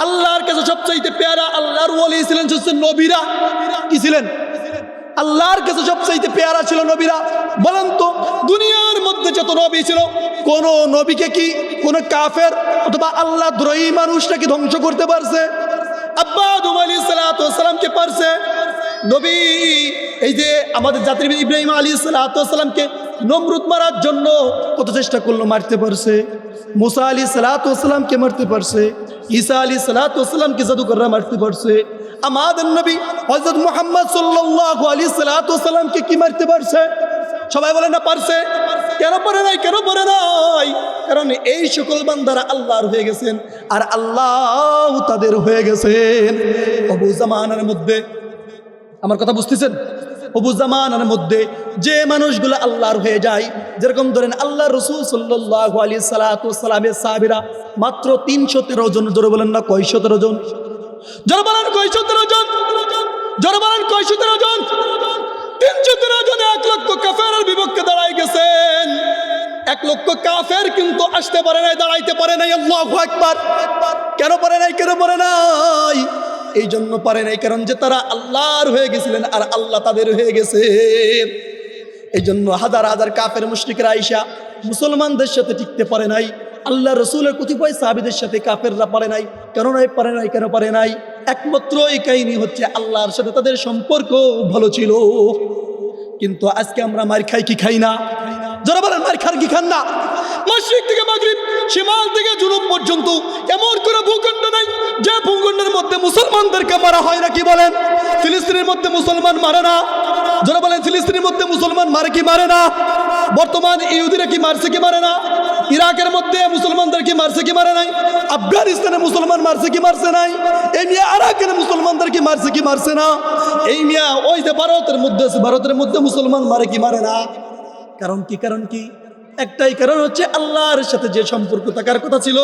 আল্লাহর কাছে সবচাইতে পেয়ারা আল্লাহর ওলি ছিলেন নবীরা। কি ছিলেন? আল্লাহর কাছে সবচাইতে পেয়ারা ছিল নবীরা। বলেন তো দুনিয়ার মধ্যে যত নবী ছিল, কোন নবীকে কি কোন কাফের অথবা আল্লাহ দ্রোহী মানুষটা কি ধ্বংস করতে পারছে? আব্বা আদম আলাইহিস সালামকে পারছে। নবী এই যে আমাদের জাতির ইব্রাহিম আলাইহিস সালামকে নমরুদ মারার জন্য কত চেষ্টা করলো, মারতে পারছে। মুসা আলাইহিস সালামকে মারতে পারছে। ঈসা আলাইহিস সালামকে জাদুকররা মারতে পারছে। আমাদের নবী হযরত মুহাম্মদ সাল্লাল্লাহু আলাইহি সাল্লামকে কি মারতে পারছে? সবাই বলেন না পারছে? কেন পারে নাই? কেন পারে নাই? কারণ এই সকল বান্দারা আল্লাহর হয়ে গেছেন আর আল্লাহ তাদের হয়ে গেছেন। আবু জামানের মধ্যে, আমার কথা বুঝতেছেন? আবু জামানের মধ্যে যে মানুষগুলো আল্লাহর হয়ে যায়, যেরকম ধরেন আল্লাহ রসুল সাল্লাল্লাহু আলাইহি সাল্লামের সাহাবীরা মাত্র 313 জন। জোরে বলেন না কয় 17 জন? জোরে বলেন কয় 17 জন? জোরে বলেন কয় 17 জন? 313 জনে 1 লক্ষ কাফেরের বিপক্ষে দাঁড়াই গেছেন। 1 লক্ষ কাফের কিন্তু আসতে পারে নাই, দাঁড়াইতে পারে নাই। আল্লাহু আকবার। কেন পারে নাই? কেন পারে নাই? এই জন্য পারে নাই কারণ যে তারা আল্লাহর হয়ে গেছিলেন আর আল্লাহ তাদের হয়ে গেছেন। এই জন্য হাজার হাজার কাফের মুশরিকরা আইসা মুসলমানদের সাথে টিকতে পারে নাই। আল্লাহ রসুলের কতিপয় সাহাবীদের সাথে কাফেররা পারে নাই। কেন নাই? পারে নাই। কেন পারে নাই? একমাত্র এই কাহিনী হচ্ছে আল্লাহর সাথে তাদের সম্পর্ক ভালো ছিল। কিন্তু আজকে আমরা মার খাই কি খাই না? যারা বলেন মার খান কি খান না? মাশরিক থেকে মাগরিব, শিমাল থেকে জুনুব পর্যন্ত এমন কোনো ভূখণ্ড নাই যে ভূখণ্ডের মধ্যে মুসলমানদেরকে মারা হয় না। কি বলেন? ফিলিস্তিনের মধ্যে মুসলমান মারে না? যারা বলেন ফিলিস্তিনের মধ্যে মুসলমান মারে কি মারে না? বর্তমান ইহুদিরা কি মারছে কি মারে না? ইরাকের মধ্যে মুসলমানদের কি মারছে কি মারে নাই? আফগানিস্তানে মুসলমান মারছে কি মারছে নাই? এই মিয়া আরাকের মুসলমানদের কি মারছে কি মারছে না? এই মিয়া ওই যে ভারতের মধ্যে মুসলমান মারে কি মারে না? কারণ কি? কারণ কি? একটাই কারণ হচ্ছে আল্লাহর সাথে যে সম্পর্ক থাকার কথা ছিল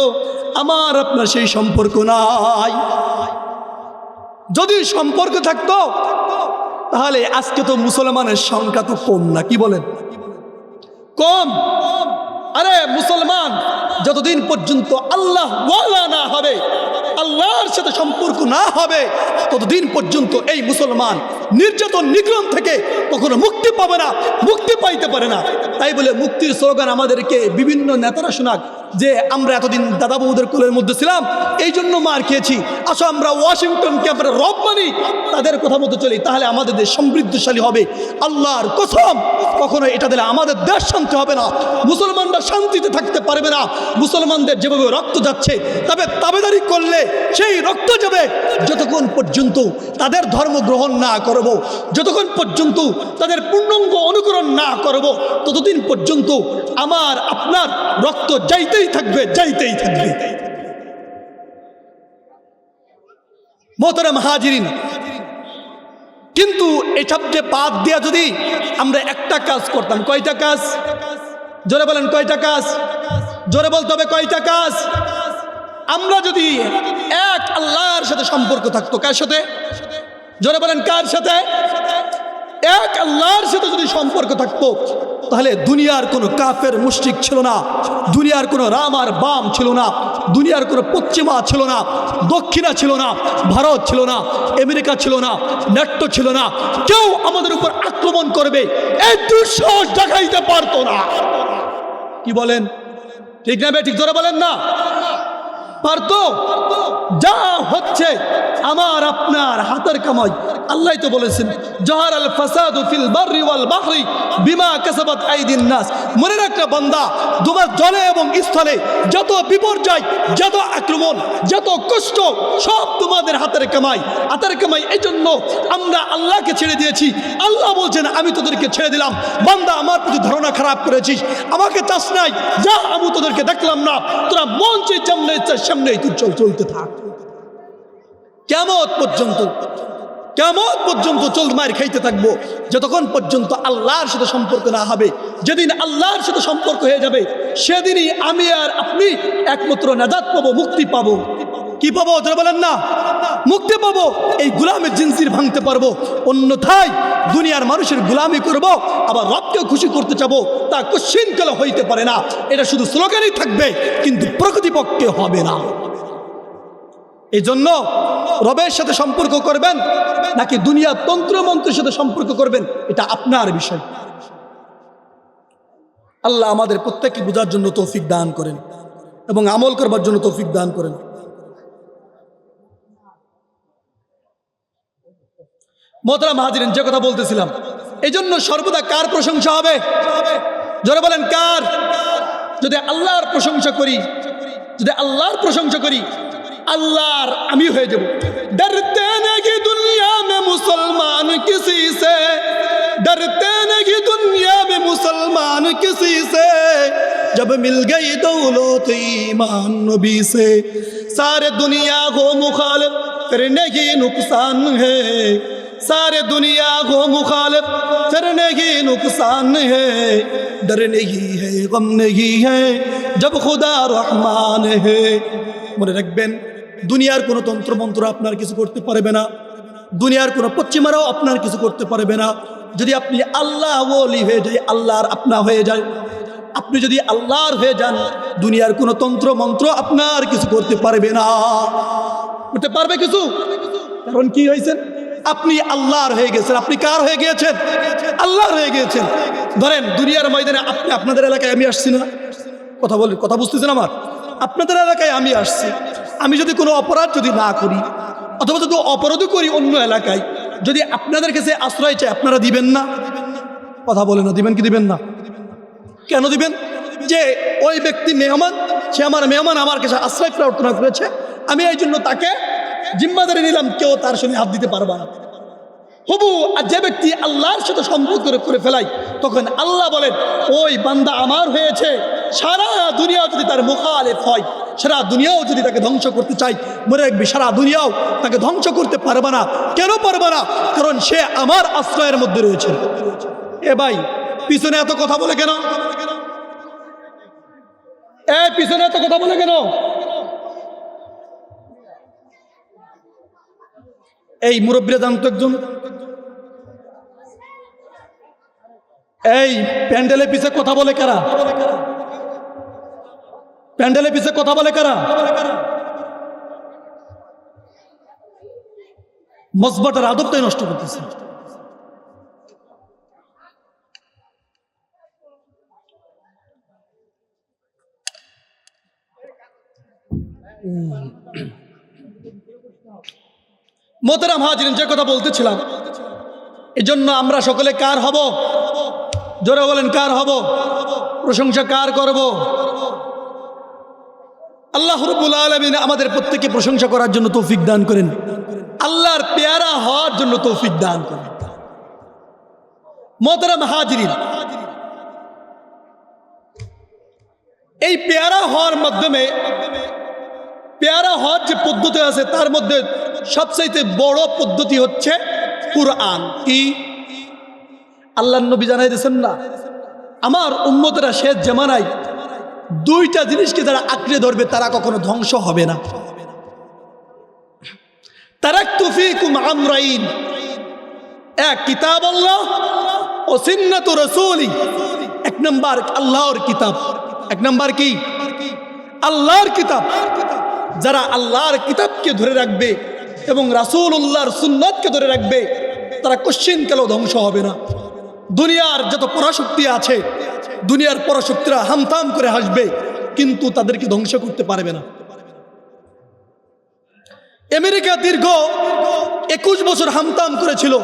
আমার আপনার সেই সম্পর্ক নাই। যদি সম্পর্ক থাকতো তাহলে আজকে তো মুসলমানের সংখ্যা তো কম না। কি বলেন? কম। আরে মুসলমান যতদিন পর্যন্ত আল্লাহ ওয়ালা না হবে, আল্লাহর সাথে সম্পর্ক না হবে, ততদিন পর্যন্ত এই মুসলমান নির্যাতন নিগ্রহ থেকে কখনো মুক্তি পাবে না, মুক্তি পাইতে পারে না। তাই বলে মুক্তির স্লোগান আমাদেরকে বিভিন্ন নেতারা শোনাক যে আমরা এতদিন দাদা বাবুদের কোলের মধ্যে ছিলাম এই জন্য মার খেয়েছি, আসো আমরা ওয়াশিংটনকে আমরা রব মানি, তাদের কথা মতো চলি, তাহলে আমাদের দেশ সমৃদ্ধশালী হবে। আল্লাহর কসম, কখনো এটা দিলে আমাদের দেশ শান্তি হবে না, মুসলমানরা শান্তিতে থাকতে পারবে না। মুসলমানদের যেভাবে রক্ত যাচ্ছে তবে তাবেদারি করলে সেই রক্ত যাবে যতক্ষণ পর্যন্ত তাদের ধর্ম গ্রহণ না করব, যতক্ষণ পর্যন্ত তাদের পূর্ণাঙ্গ অনুকরণ না করব, ততদিন পর্যন্ত আমার আপনার রক্ত যাইতেই থাকবে, যাইতেই থাকবে। মোহতারাম হাজিরিন, কিন্তু এসব যে বাদ দিয়া যদি আমরা একটা কাজ করতাম, কয়টা কাজ? জোরে বলেন কয়টা কাজ? জোরে বলতে হবে কয়টা কাজ? আমরা যদি এক আল্লাহর সাথে সম্পর্ক থাকতো, কার সাথে? জোরে বলেন কার সাথে? এক আল্লাহর সাথে যদি সম্পর্ক থাকতো তাহলে দুনিয়ার কোনো কাফের মুশরিক ছিল না, দুনিয়ার কোনো রাম আর বাম ছিল না, দুনিয়ার কোনো পশ্চিমা ছিল না, দক্ষিণা ছিল না, ভারত ছিল না, আমেরিকা ছিল না, নেটো ছিল না, কেউ আমাদের উপর আক্রমণ করবে এই দুঃসাহস দেখাইতে পারতো না। কি বলেন? ঠিক না বে? ঠিক ধরে বলেন না? পারতো? যা হচ্ছে আমার আপনার হাতের কামাই। আল্লাহ তো বলেছেন জহার আল ফাসাদু ফিল বাররি ওয়াল বাহরি বিমা কাসাবাত আইদিন নাস। মনে রাখা বান্দা, তোমার জলে এবং স্থলে যত বিপর্যয়, যত আক্রমণ, যত কষ্ট, সব তোমাদের হাতের কামাই, হাতের কামাই। এই জন্য আমরা আল্লাহকে ছেড়ে দিয়েছি। আল্লাহ বলছেন আমি তোদেরকে ছেড়ে দিলাম। বান্দা আমার প্রতি ধারণা খারাপ করেছিস, আমাকে চাস নাই, যা আমি তোদেরকে দেখলাম না, তোরা মন চেয়ে সামনে সামনেই তুই চলতে থাক কিয়ামত পর্যন্ত। কিয়ামত পর্যন্ত মার খাইতে থাকবো যতক্ষণ পর্যন্ত আল্লাহর সাথে সম্পর্ক না হবে। যেদিন আল্লাহর সাথে সম্পর্ক হয়ে যাবে সেদিনই আমি আর আপনি একমাত্র নাজাত পাবো, মুক্তি পাবো। কি পাবো? যারা বলেন না মুক্তি পাবো, এই গোলামের জিনজির ভাঙতে পারবো। অন্যথায় দুনিয়ার মানুষের গোলামি করব, আবার রবকেও খুশি করতে চাবো, তা কোশ্চিনকালে হইতে পারে না। এটা শুধু স্লোগানই থাকবে কিন্তু প্রকৃতিপক্ষে হবে না। এই জন্য রবের সাথে সম্পর্ক করবেন নাকি দুনিয়ার তন্ত্রমন্ত্রের সাথে সম্পর্ক করবেন, এটা আপনার বিষয়। আল্লাহ আমাদের প্রত্যেককে বোঝার জন্য তৌফিক দান করেন এবং আমল করবার জন্য তৌফিক দান করেন। মোহতারাম হাজিরিন, যে কথা বলতেছিলাম, এই জন্য সর্বদা কার প্রশংসা হবে? জোরে বলেন কার? যদি আল্লাহর প্রশংসা করি, যদি আল্লাহর প্রশংসা করি, আল্লাহর আমি হয়ে যাব। ডরতে নেই দুনিয়া মে মুসলমান কিসি সে, ডরতে নেই দুনিয়া মে মুসলমান কিসি সে, जब मिल गई दौलत ईमान नबी से सारे दुनिया को मुखालिफ फिर नहीं नुकसान है सारे दुनिया को मुखालिफ फिर नहीं नुकसान है डर नहीं है गम नहीं है जब खुदा रहमान है মনে রাখবেন দুনিয়ার কোনো তন্ত্রমন্ত্র আপনার কিছু করতে পারবে না দুনিয়ার কোনো পশ্চিমারাও আপনার কিছু করতে পারবে না যদি আপনি আল্লাহ ওলি হয়ে যায় আল্লাহর আপনা হয়ে যায় আপনি যদি আল্লাহর হয়ে যান দুনিয়ার কোনো তন্ত্রমন্ত্র আপনার কিছু করতে পারবে না করতে পারবে কিছু কারণ কি হয়েছে আপনি আল্লাহর হয়ে গেছেন আপনি কার হয়ে গিয়েছেন আল্লাহর হয়ে গিয়েছেন ধরেন দুনিয়ার ময়দানে আপনি আপনাদের এলাকায় আমি আসছি না কথা বুঝতেছেন আমার আপনাদের এলাকায় আমি আসছি আমি যদি কোনো অপরাধ যদি না করি অথবা যদি অপরাধ করি অন্য এলাকায় যদি আপনাদের কাছে আশ্রয় চাই আপনারা দিবেন না কথা বলে না দিবেন কি দিবেন না কেন দিবেন যে ওই ব্যক্তি মেহমান সে আমার মেহমান আমার কাছে আশ্রয় প্রার্থনা করেছে আমি এই জন্য তাকে জিম্মাদারি নিলাম কেউ তার সঙ্গে হাত দিতে পারবে না হবু আর যে ব্যক্তি আল্লাহর সাথে সম্পর্ক করে ফেলাই তখন আল্লাহ বলেন ওই বান্দা আমার হয়েছে সারা দুনিয়া যদি তার মুখালিফ হয় সারা দুনিয়াও যদি তাকে ধ্বংস করতে চাই মনে রাখবি সারা দুনিয়াও তাকে ধ্বংস করতে পারবে না কেন পারবে না কারণ সে আমার আশ্রয়ের মধ্যে রয়েছে এ ভাই পিছনে এত কথা বলে কেন পিছনে এত কথা বলে কেন এই মুরব্বীরা জানতো একজন এই প্যান্ডেলের পিছে কথা বলে কারা প্যান্ডেলের পিছে কথা বলে কারা মসবাটার আদবটাই নষ্ট করতেছে মোহতারাম হাজিরিন যে কথা বলতেছিলাম এজন্য আমরা সকলে কার হব জোরে বলেন কার হব প্রশংসা কার করব আল্লাহ রাব্বুল আলামিন আমাদের প্রত্যেককে প্রশংসা করার জন্য তৌফিক দান করেন আল্লাহর পেয়ারা হওয়ার জন্য তৌফিক দান করেন মোহতারাম হাজিরিন এই পেয়ারা হওয়ার মাধ্যমে পেয়ারা হওয়ার যে পদ্ধতি আছে তার মধ্যে সবচাইতে বড় পদ্ধতি হচ্ছে কুরআন কি আল্লাহর নবী জানাই দিয়েছেন না আমার উম্মতেরা শেষ জামানায় দুইটা জিনিসকে যারা আঁকড়ে ধরবে তারা কখনো ধ্বংস হবে না তারাকতু ফীকুম আমরাইন এক কিতাবুল্লাহ ও সুন্নাতু রাসূলি এক নাম্বার আল্লাহর কিতাব এক নাম্বার কি আল্লাহর কিতাব যারা আল্লাহর কিতাবকে ধরে রাখবে এবং রাসূলুল্লাহর সুন্নাতকে ধরে রাখবে তারা কোশ্চিনকালেও ধ্বংস হবে না দুনিয়ার যত পরাশক্তি আছে দুনিয়ার পরাশক্তিরা হামতাম করে হাসবে কিন্তু তাদেরকে ধ্বংস করতে পারবে না আমেরিকা দীর্ঘ 21 বছর হামতাম করেছিল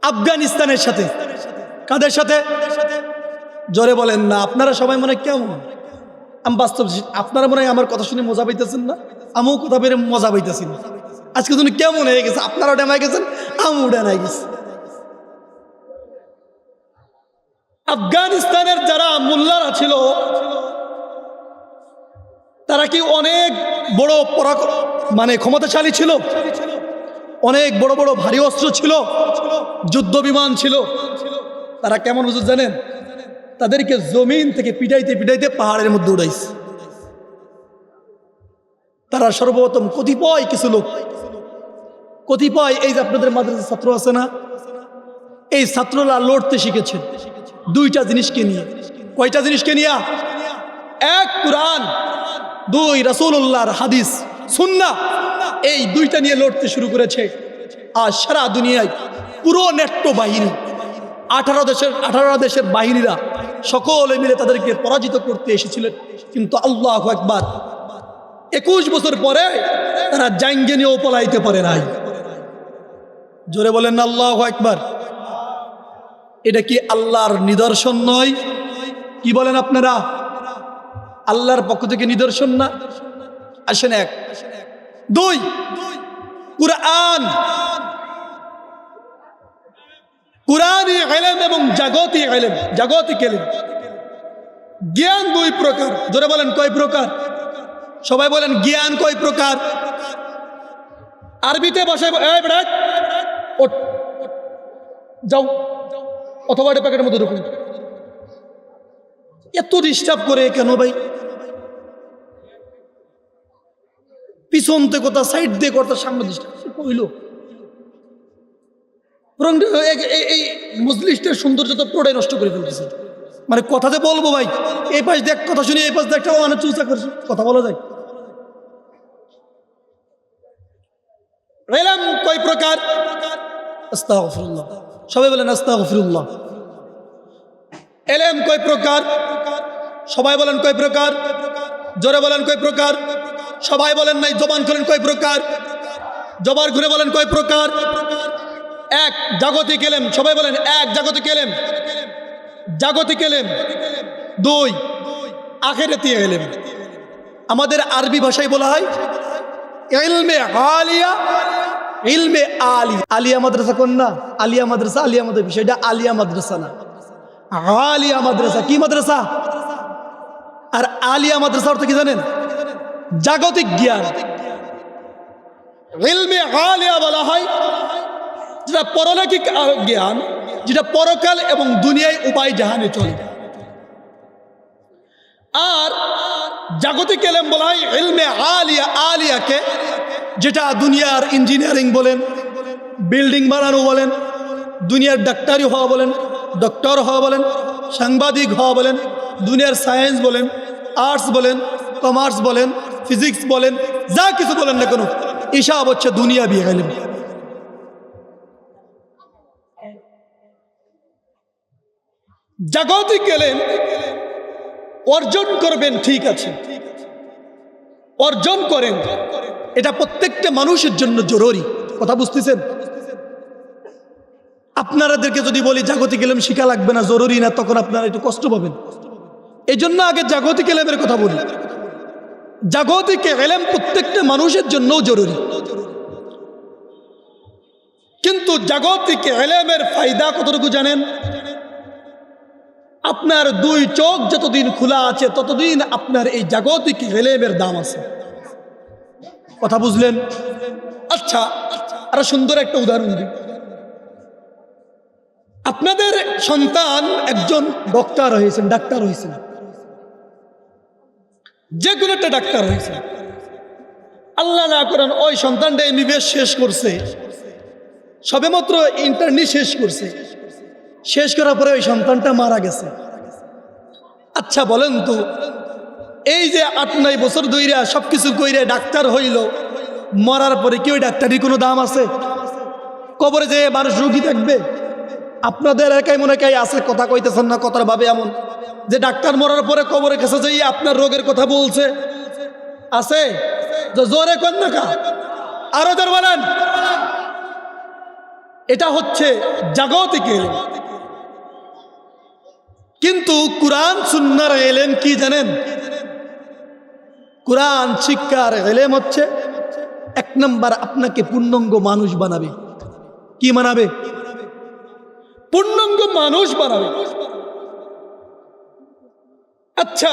আফগানিস্তানের সাথে কাদের সাথে জোরে বলেন না আপনারা সবাই মনে কেমন আমি বাস্তব আপনারা মনে হয় আমার কথা শুনে মজা পাইতেছেন না আমিও কথা বেড়ে মজা পাইতেছি না আজকে তুমি কেমন হয়ে গেছে আপনারাও ডেমাই গেছেন আমিও ডেমাই গেছি আফগানিস্তানের যারা মোল্লারা ছিল তারা কি অনেক বড় মানে ক্ষমতাশালী ছিল অনেক বড় বড় ভারী অস্ত্র ছিল যুদ্ধ বিমান ছিল তারা কেমন হুজুর জানেন তাদেরকে জমিন থেকে পিটাইতে পিটাইতে পাহাড়ের মধ্যে উড়াইছে তারা সর্বপ্রথম কতিপয় কিছু লোক কতিপয় এই যে আপনাদের মাদ্রাসার ছাত্র আছে না এই ছাত্ররা লড়তে শিখেছে দুইটা জিনিসকে নিয়ে কয়টা জিনিসকে নিয়ে এক কুরআন দুই রাসূলুল্লাহর হাদিস সুন্নাহ এই দুইটা নিয়ে লড়তে শুরু করেছে আর সারা দুনিয়ায় পুরো নেট্টো বাহিনী 18 দেশের বাহিনীরা সকলে মিলে তাদেরকে পরাজিত করতে এসেছিলেন কিন্তু আল্লাহু আকবার 21 বছর পরে তারা জাঙ্গে নিয়েও পলাইতে পারে নাই জোরে বলেন না আল্লাহু আকবার এটা কি আল্লাহর নিদর্শন নয় কি বলেন আপনারা আল্লাহর পক্ষ থেকে নিদর্শন না আসেন এক দুই কুরআন কুরআনি ইলম এবং জাগতিক ইলম জ্ঞান দুই প্রকার। জোরে বলেন কয় প্রকার? সবাই বলেন জ্ঞান কয় প্রকার? আরবিতে ভাষায় এই বেটা ওঠ, যাও, অথবা এটা প্যাকেটের মধ্যে ঢুকুন। এত ডিস্টার্ব করে কেন ভাই? পিছন থেকে কথা, সাইড দিয়ে কথা, সামনে ডিস্টার্ব কইল। বরং এই মজলিসটার সৌন্দর্য তো পুরোটাই নষ্ট করে ফেলতেছে। মানে কথা যে বলবো ভাই, এই পাশ দেখ কথা শুনি, এই পাশ দেখ মানে চুচা করছে, কথা বলা যায়। ইলম কয় প্রকার? আস্তাগফিরুল্লাহ, সবাই বলেন আস্তাগফিরুল্লাহ। ইলম কয় প্রকার? সবাই বলেন কয় প্রকার? জোরে বলেন কয় প্রকার? সবাই বলেন নাই, জবান খুলেন কয় প্রকার? জবান খুলে বলেন কয় প্রকার? এক, জাগতিক ইলম। সবাই বলেন এক, জাগতিক ইলম। জাগতিক ইলম। দুই, আখিরাতি ইলম। আমাদের আরবি ভাষায় বলা হয় ইলমে আলিয়া, ইলমে আলি। আলিয়া মাদ্রাসা কোন না? আলিয়া মাদ্রাসা, আলিয়া মাদ্রাসা, বিষয়টা আলিয়া মাদ্রাসা না, আলিয়া মাদ্রাসা। কি মাদ্রাসা? আর আলিয়া মাদ্রাসা অর্থ কি জানেন? জাগতিক জ্ঞান। ইলমে আলিয়া বলা হয় যেটা পরলৌকিক জ্ঞান, যেটা পরকাল এবং দুনিয়ায় উভয় জাহানে চলে। আর জাগতিক ইলম বলা হয় ইলমে আলিয়া, আলিয়াকে, যেটা দুনিয়ার ইঞ্জিনিয়ারিং বলেন, বিল্ডিং বানানো বলেন, দুনিয়ার ডাক্তারি হওয়া বলেন, ডক্টর হওয়া বলেন, সাংবাদিক হওয়া বলেন, দুনিয়ার সায়েন্স বলেন, আর্টস বলেন, কমার্স বলেন, ফিজিক্স বলেন, যা কিছু বলেন না কেন, এসব হচ্ছে দুনিয়াবি ইলম। জাগতিক ইলম অর্জন করবেন, ঠিক আছে, অর্জন করেন, এটা প্রত্যেকটা মানুষের জন্য জরুরি। কথা বুঝতেছেন? আপনারাদেরকে যদি বলি জাগতিক ইলম শিখা লাগবে না, জরুরি না, তখন আপনারা একটু কষ্ট পাবেন। এই জন্য আগে জাগতিক ইলমের কথা বলি। জাগতিক ইলম প্রত্যেকটা মানুষের জন্য জরুরি। কিন্তু জাগতিক ইলমের ফায়দা কতটুকু জানেন? আপনার দুই চোখ যতদিন খোলা আছে ততদিন আপনার এই জাগতিক ইলমের দাম আছে। কথা বুঝলেন? আচ্ছা, আরো সুন্দর একটা উদাহরণ দিই। আপনাদের সন্তান একজন ডক্টর হয়েছেন, ডাক্তার হয়েছেন, যে কোনো একটা ডাক্তার হয়েছে। আল্লাহ না করেন ওই সন্তানটা এমবিবিএস শেষ করছে, সবেমাত্র ইন্টার্নি শেষ করছে, শেষ করার পরে ওই সন্তানটা মারা গেছে। আচ্ছা বলেন তো, এই যে 8-9 বছর ধইরা সবকিছু কইরা ডাক্তার হইল, মরার পরে কি ওই ডাক্তারের কোনো দাম আছে? কবরে যে মানুষ রোগী থাকবে, আপনাদের একাই মনে কাই আছে, কথা কইতেছেন না, কথার ভাবে এমন যে ডাক্তার মরার পরে কবরের কাছে যাই আপনার রোগের কথা বলছে, আছে? জোরে কোন না কা, আরো জোরে বলেন। এটা হচ্ছে জাগতিক ইলম। কিন্তু কুরআন সুন্নাহর ইলম কি জানেন? কুরআন শিক্ষার ইলম হচ্ছে 1 নাম্বার আপনাকে পূর্ণাঙ্গ মানুষ বানাবে। কি বানাবে? পূর্ণাঙ্গ মানুষ বানাবে। আচ্ছা,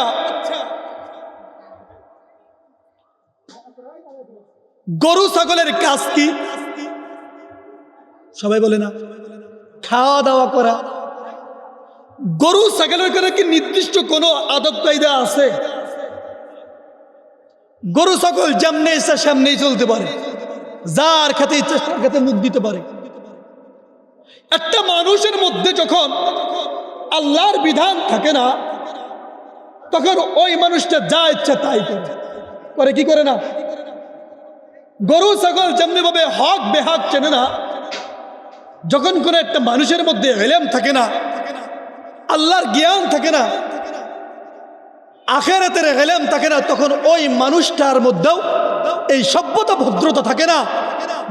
গরু ছাগলের কাজ কি? সবাই বলে না, খাওয়া দাওয়া করা। গরু ছাগলের করে কি নির্দিষ্ট কোনো আদব কায়দা আছে? গরু ছাগল যেমনি ইচ্ছা সামনেই চলতে পারে, যার খেতে ইচ্ছা তার খেতে মুখ দিতে পারে। একটা মানুষের মধ্যে যখন আল্লাহর বিধান থাকে না, তখন ওই মানুষটা যা ইচ্ছা তাই করে। কি করে না? গরু ছাগল যেমনি ভাবে হক বেহক চেনে না, যখন কোনো একটা মানুষের মধ্যে ইলম থাকে না, আল্লাহর জ্ঞান থাকে না, আখিরাতের ইলম থাকে না, তখন ওই মানুষটার মধ্যেও এই সভ্যতা ভদ্রতা থাকে না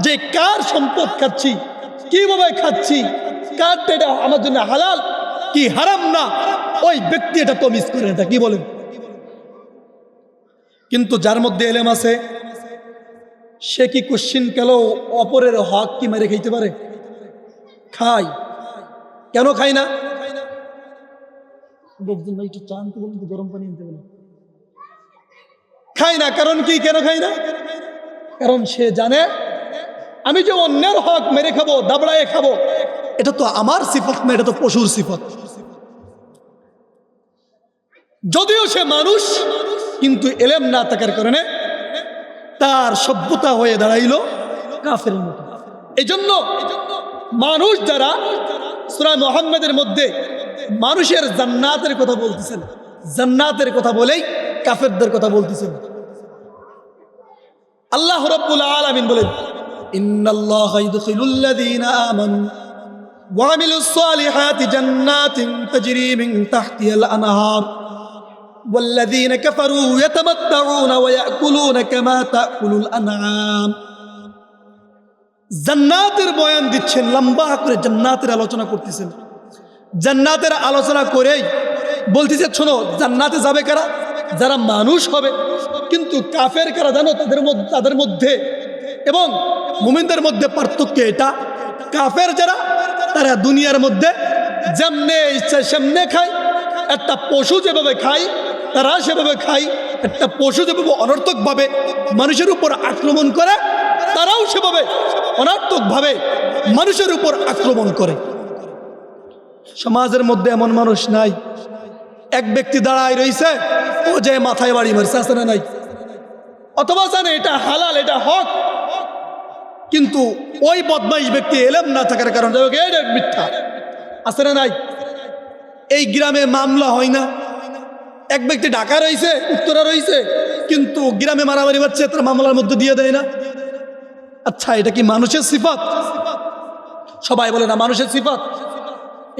যে কার সম্পদ খাচ্ছি, কিভাবে খাচ্ছি, কারটা এটা আমার জন্য হালাল কি হারাম না, ওই ব্যক্তি এটা তমিজ করে না। কি বলেন? কিন্তু যার মধ্যে ইলম আছে, সে কি কোশ্চিন কেন অপরের হক কি মেরে খাইতে পারে? খায়। কেন খায় না? লোকজন ভাই একটু চা আনতে বলুন তো, গরম পানি আনতে বলুন। খাই না, কারণ কি? কেন খাই না? কারণ সে জানে আমি যে অন্যের হক মেরে খাবো, দাবড়ায় খাবো, এটা তো আমার সিফত না, এটা তো পশুর সিফত। যদিও সে মানুষ, কিন্তু এলেম না থাকার কারণে তার সভ্যতা হয়ে দাঁড়াইল কাফের মতো। এই জন্য মানুষ যারা সূরা মুহাম্মাদের মধ্যে মানুষের জান্নাতের কথা বলতেছেন, জান্নাতের কথা বলেই কাফেরদের কথা বলতেছেন। আল্লাহ রাব্বুল আলামিন বলেন, ইন্নাল্লাহা ইউদখিলুল্লাযীনা আমানু ওয়া আমিলুস সালিহাতি জান্নাতিন তাজরি মিন তাহতিহাল আনহার ওয়াল্লাযীনা কাফারু ইয়াতামাত্তাউনা ওয়া ইয়াকুলুনা কামা তাকুলুল আনআম। জান্নাতের বয়ান দিচ্ছেন, লম্বা করে জান্নাতের আলোচনা করতেছেন। জান্নাতের আলোচনা করেই বলতেছে, শোনো জান্নাতে যাবে কারা? যারা মানুষ হবে। কিন্তু কাফের কারা জানো? তাদের মধ্যে এবং মুমিনদের মধ্যে পার্থক্য এটা, কাফের যারা তারা দুনিয়ার মধ্যে যেমনে ইচ্ছা সেমনে খায়। একটা পশু যেভাবে খায় তারা সেভাবে খায়। একটা পশু যেভাবে অনর্থকভাবে মানুষের উপর আক্রমণ করে, তারাও সেভাবে অনর্থকভাবে মানুষের উপর আক্রমণ করে। সমাজের মধ্যে এমন মানুষ নাই, এক ব্যক্তি দাঁড়ায় রয়েছে, ও যে মাথায় বাড়ি মারছে, আছে না নাই? অথবা জানে এটা হালাল, এটা হক, কিন্তু ওই বদমাইশ ব্যক্তি এলেম না থাকার কারণে এটা মিথ্যা, আছে না নাই? এই গ্রামে মামলা হয় না, এক ব্যক্তি ঢাকা রয়েছে, উত্তরা রয়েছে, কিন্তু গ্রামে মারামারি হচ্ছে, তার মামলার মধ্যে দিয়ে দেয় না। আচ্ছা, এটা কি মানুষের সিফাত? সবাই বলে না মানুষের সিফাত।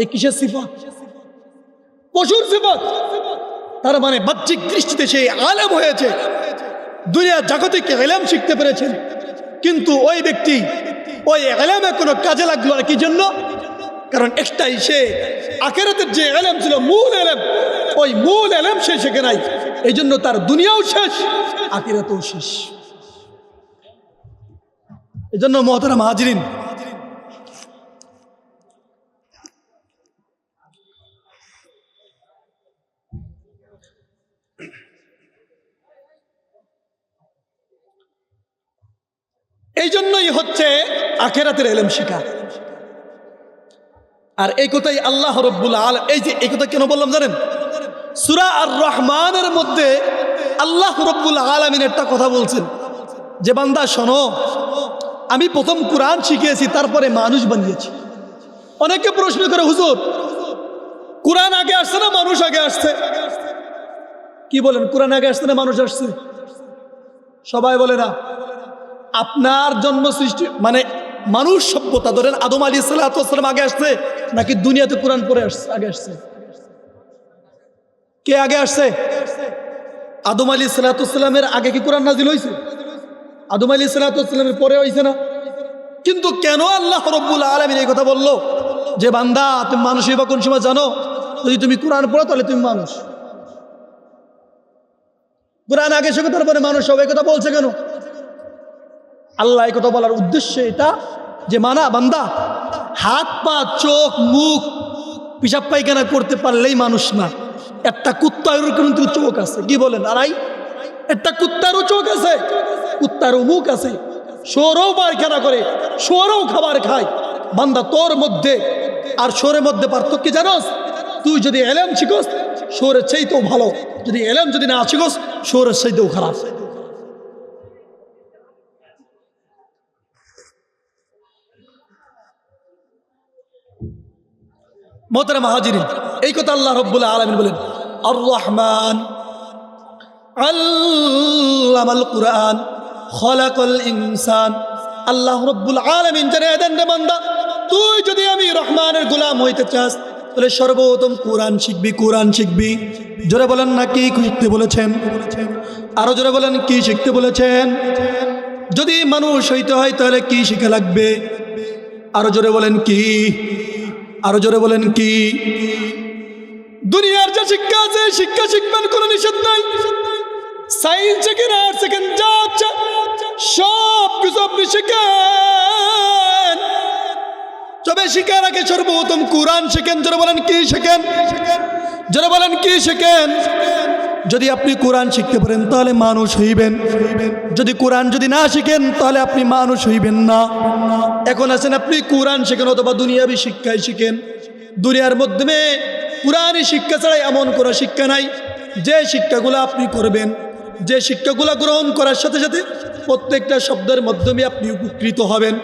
এই কিসের সিফাত? পশুর সিফাত। তার মানে বাহ্যিক দৃষ্টিতে সে আলেম হয়েছে, দুনিয়া জাগতিক ইলম শিখতে পেরেছেন, কিন্তু ওই ব্যক্তি ওই ইলমে কোনো কাজে লাগলো না। কি জন্য? কারণ একটাই, সে আখিরাতের যে ইলম ছিল, মূল ইলম, ওই মূল ইলম সে শেখে নাই। এই জন্য তার দুনিয়াও শেষ, আখিরাতও শেষ। এই জন্য মুহতারাম হাজিরিন, এই জন্যই হচ্ছে আখিরাতের ইলম শেখা। আর এই কথাই আল্লাহ রাব্বুল আলামিন, এই কথা কেন বললাম জানেন? সূরা আর রহমানের মধ্যে আল্লাহ রাব্বুল আলামিন একটা কথা বলছেন যে, বান্দা শোনো, আমি প্রথম কোরআন শিখিয়েছি, তারপরে মানুষ বানিয়েছি। অনেকে প্রশ্ন করে, হুজুর কোরআন আগে আসছে না মানুষ আগে আসছে? কি বলেন, কোরআন আগে আসছে না মানুষ আসছে? সবাই বলে না। আপনার জন্ম সৃষ্টি মানে মানুষ সভ্যতা ধরেন আদম আলাইহিস সালাম আগে আসছে, নাকি দুনিয়াতে কোরআন পরে আগে আসছে? কে আগে আসছে? আদম আলাইহিস সালামের আগে কি কোরআন নাজিল হয়েছে? আদম আলাইহিস সালামের পরে হয়েছে না? কিন্তু কেন আল্লাহ রাব্বুল আলামিন এই কথা বললো যে, বান্দা তুমি মানুষ হইবা কোন সময় জানো? যদি তুমি কোরআন পড়ো তাহলে তুমি মানুষ। কোরআন আগে শেখো তারপরে মানুষ হবে, এই কথা বলছে কেন? আল্লাহ এই কথা বলার উদ্দেশ্য এটা যে, বান্দা হাত পা চোখ মুখ পিশাব পায়খানা করতে পারলেই মানুষ না। একটা কুত্তারও কিন্তু চোখ আছে। কি বলেন? আড়াই একটা কুত্তারও চোখ আছে, কুত্তারও মুখ আছে, শুয়োরও পায়খানা করে, শুয়োরও খাবার খায়। বান্দা তোর মধ্যে আর শুয়োরের মধ্যে পার্থক্য জানোস? তুই যদি ইলম শিখোস শুয়োরের চাইতেও ভালো, যদি ইলম যদি না শিখোস শুয়োরের চাইতেও খারাপ। মুহতারাম হাজিরিন, এই কথা আল্লাহ রাব্বুল আলামিন বলেন, আর রহমান আল্লামাল কুরআন খলাকাল ইনসান। আল্লাহ রাব্বুল আলামিন জানিয়ে দেন, রে বান্দা, তুই যদি আমি রহমানের গোলাম হইতে চাস তাহলে সর্বপ্রথম কোরআন শিখবি। কোরআন শিখবি। জোরে বলেন না কি শিখতে বলেছেন? আরো জোরে বলেন কি শিখতে বলেছেন? যদি মানুষ হইতে হয় তাহলে কি শিখা লাগবে? আরো জোরে বলেন কি? আরো জোরে বলেন কি? দুনিয়ার যে শিক্ষা আছে শিক্ষা শিখবেন, কোনো নিষেধ নাই। সায়েন্স সেকেন্ড, আর্টস সেকেন্ড, যা আছে সব কিছু আপনি শিখেন। তবে শিখার আগে সর্বপ্রথম কোরআন শিখেন। জোরে বলেন কি শিখেন? যারা বলেন কি শেখেন? যদি আপনি কোরআন শিখতে পারেন তাহলে মানুষ হইবেন, যদি কোরআন যদি না শিখেন তাহলে আপনি মানুষ হইবেন না। এখন আছেন আপনি কোরআন শিখেন অথবা দুনিয়াবি শিক্ষাই শিখেন। দুনিয়ার মাধ্যমে কোরআনি শিক্ষা ছাড়া এমন কোনো শিক্ষা নাই যে শিক্ষাগুলো আপনি করবেন, যে শিক্ষাগুলো গ্রহণ করার সাথে সাথে প্রত্যেকটা শব্দের মাধ্যমে আপনি উপকৃত হবেন।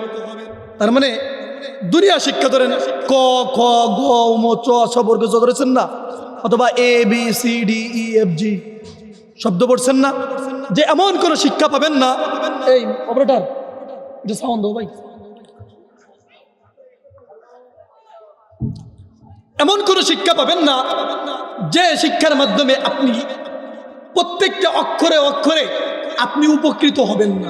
তার মানে দুনিয়া শিক্ষা ধরেন ক খ গ ম চ সবর্গ জ করেছেন না, অথবা A B C D E F G শব্দ পড়ছেন না, যে এমন কোনো শিক্ষা পাবেন না। এই অপারেটর এটা সাউন্ড দাও ভাই। এমন কোনো শিক্ষা পাবেন না যে শিক্ষার মাধ্যমে আপনি প্রত্যেকটা অক্ষরে অক্ষরে আপনি উপকৃত হবেন না।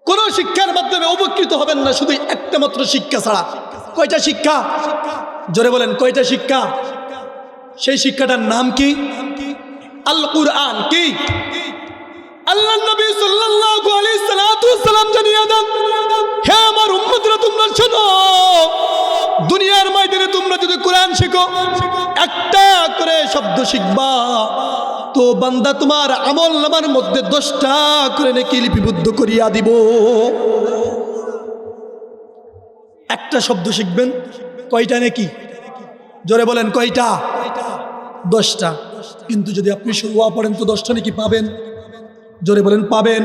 কোন শিক্ষার মাধ্যমে উপকৃত হবেন না শুধু একটা মাত্র শিক্ষা ছাড়া। কয়টা শিক্ষা? জোরে বলেন কয়টা শিক্ষা? সেই শিক্ষাটার নাম কি? আল কুরআন। কি? আল্লাহ নবী সাল্লাল্লাহু আলাইহি সাল্লাম জানিয়ে দেন, হে আমার উম্মতরা তোমরা শোনো, দুনিয়ার ময়দানে তোমরা যদি কোরআন শিখো, একটা করে শব্দ শিখবা, তো বান্দা তোমার আমল নামার মধ্যে 10টা করে নেকি লিপিবদ্ধ করিয়া দিব। একটা শব্দ শিখবেন, কয়টা নেকি? জোরে বলেন কয়টা? 10টা। কিন্তু যদি আপনি শুরুয়া পড়েন তো 10টা নেকি পাবেন। জোরে বলেন পাবেন।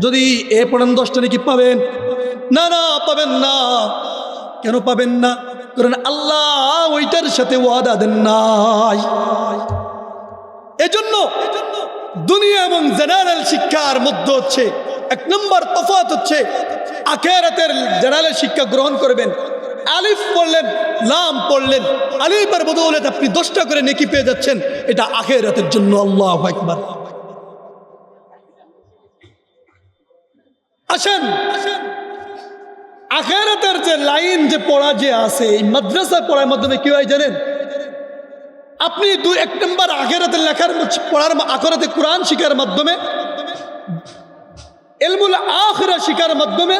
যদি এ পড়েন 10টা নেকি পাবেন? না না, পাবেন না। কেন পাবেন না? কারণ আল্লাহ ওইটার সাথে ওয়াদা দেন নাই। এজন্য দুনিয়া এবং জেনারেল শিক্ষার মধ্যে হচ্ছে 1 নম্বর তফাৎ হচ্ছে আখিরাতের জেনারেল শিক্ষা গ্রহণ করবেন, আলিফ পড়লেন, লাম পড়লেন, আলিফের বদলে আপনি 10টা করে নেকি পেয়ে যাচ্ছেন, এটা আখিরাতের জন্য। আল্লাহু আকবার। আসেন, আখিরাতের যে লাইন যে পড়া যে আছে, এই মাদ্রাসা পড়ার মাধ্যমে কি হয় জানেন? আপনি 1 নম্বর আখিরাতের লেখার পড়ার, আখিরাতে কোরআন শিখার মাধ্যমে, ইলমুল আখিরা শিখার মাধ্যমে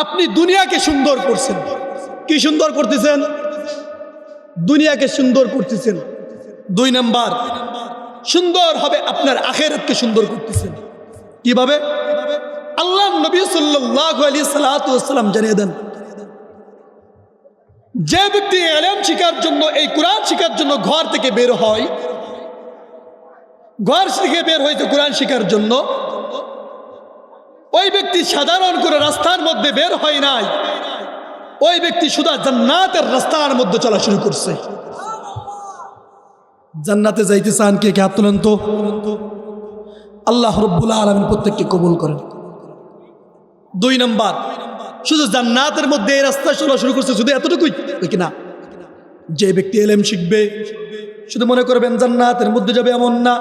আপনি দুনিয়াকে সুন্দর করছেন। কি সুন্দর করতেছেন? দুনিয়াকে সুন্দর করতেছেন। 2 নম্বর সুন্দর হবে আপনার আখিরাতকে সুন্দর করতেছেন। কিভাবে? আল্লাহ নবী সাল্লাল্লাহু আলাইহি সাল্লাম জানিয়ে দেন, যে ব্যক্তি ইলম শিখার জন্য, এই কোরআন শিখার জন্য ঘর থেকে বের হয়, ঘর থেকে বের হইতে কোরআন শিখার জন্য, ওই ব্যক্তি সাধারণ করে রাস্তার মধ্যে বের হয় নাই, ওই ব্যক্তি শুধু জান্নাতের রাস্তার মধ্যে চলা শুরু করছে। জান্নাতে যাইতে চান কে? কে হাত তোলেন তো। আল্লাহ রাব্বুল আলামিন প্রত্যেককে কবুল করেন। 2 নম্বর শুধু জান্নাতের মধ্যে এই রাস্তা চলা শুরু করছে, শুধু এতটুকুই কিনা? যে ব্যক্তি ইলম শিখবে শুধু মনে করবেন জান্নাতের মধ্যে যাবে, এমন না।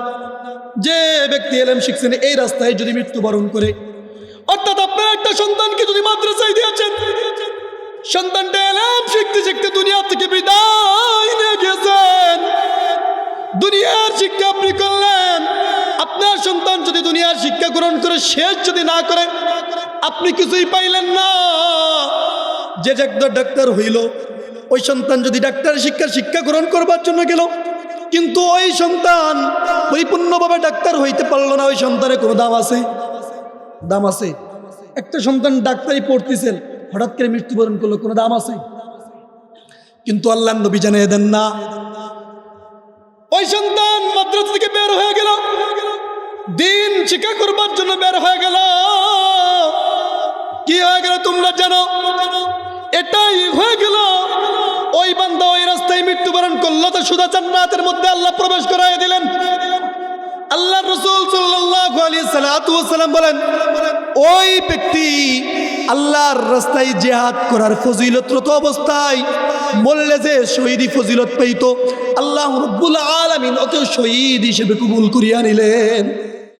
যে ব্যক্তি ইলম শিখছেন এই রাস্তায় যদি মৃত্যুবরণ করে, অর্থাৎ আপনার একটা সন্তানকে যদি মাদ্রাসায় দিয়েছেন, সন্তানটা ইলম শিখতে শিখতে দুনিয়া থেকে বিদায় নিয়ে গেছেন, দুনিয়ার শিক্ষা আপনি করলেন, আপনার সন্তান যদি দুনিয়ার শিক্ষা গ্রহণ করে শেষ যদি না করে, আপনি কিছুই পাইলেন না। যে ডাক্তার হইল, ওই সন্তান যদি ডাক্তার শিক্ষা গ্রহণ করবার জন্য গেল, কিন্তু ওই সন্তান পরিপূর্ণভাবে ডাক্তার হইতে পারলো না, ওই সন্তানের কোনো দাম আছে? দাম আছে? একটা সন্তান ডাক্তারি পড়তেছেন, হঠাৎ করে মৃত্যুবরণ করলো, কোনো দাম আছে? কিন্তু আল্লাহর নবী জানিয়ে দেন না, ওই সন্তান মাদ্রাসা থেকে বের হয়ে গেল, দিন শিক্ষা করবার জন্য বের হয়ে গেল, কি হয়ে গেল তোমরা জানো? এটাই হয়ে গেল, ওই বান্দা ওই রাস্তায় মৃত্যুবরণ করলো, তো সুদা জান্নাতের মধ্যে আল্লাহ প্রবেশ করাইয়া দিলেন। আল্লাহ রাসূল সাল্লাল্লাহু আলাইহি সাল্লাম বলেন, ওই ব্যক্তি আল্লাহর রাস্তায় জিহাদ করার ফজিলতরত অবস্থায় বললে যে শহীদি ফজিলত পাইতো, আল্লাহ রাব্বুল আলামিন ওকে শহীদ হিসেবে কবুল করিয়া নিলেন।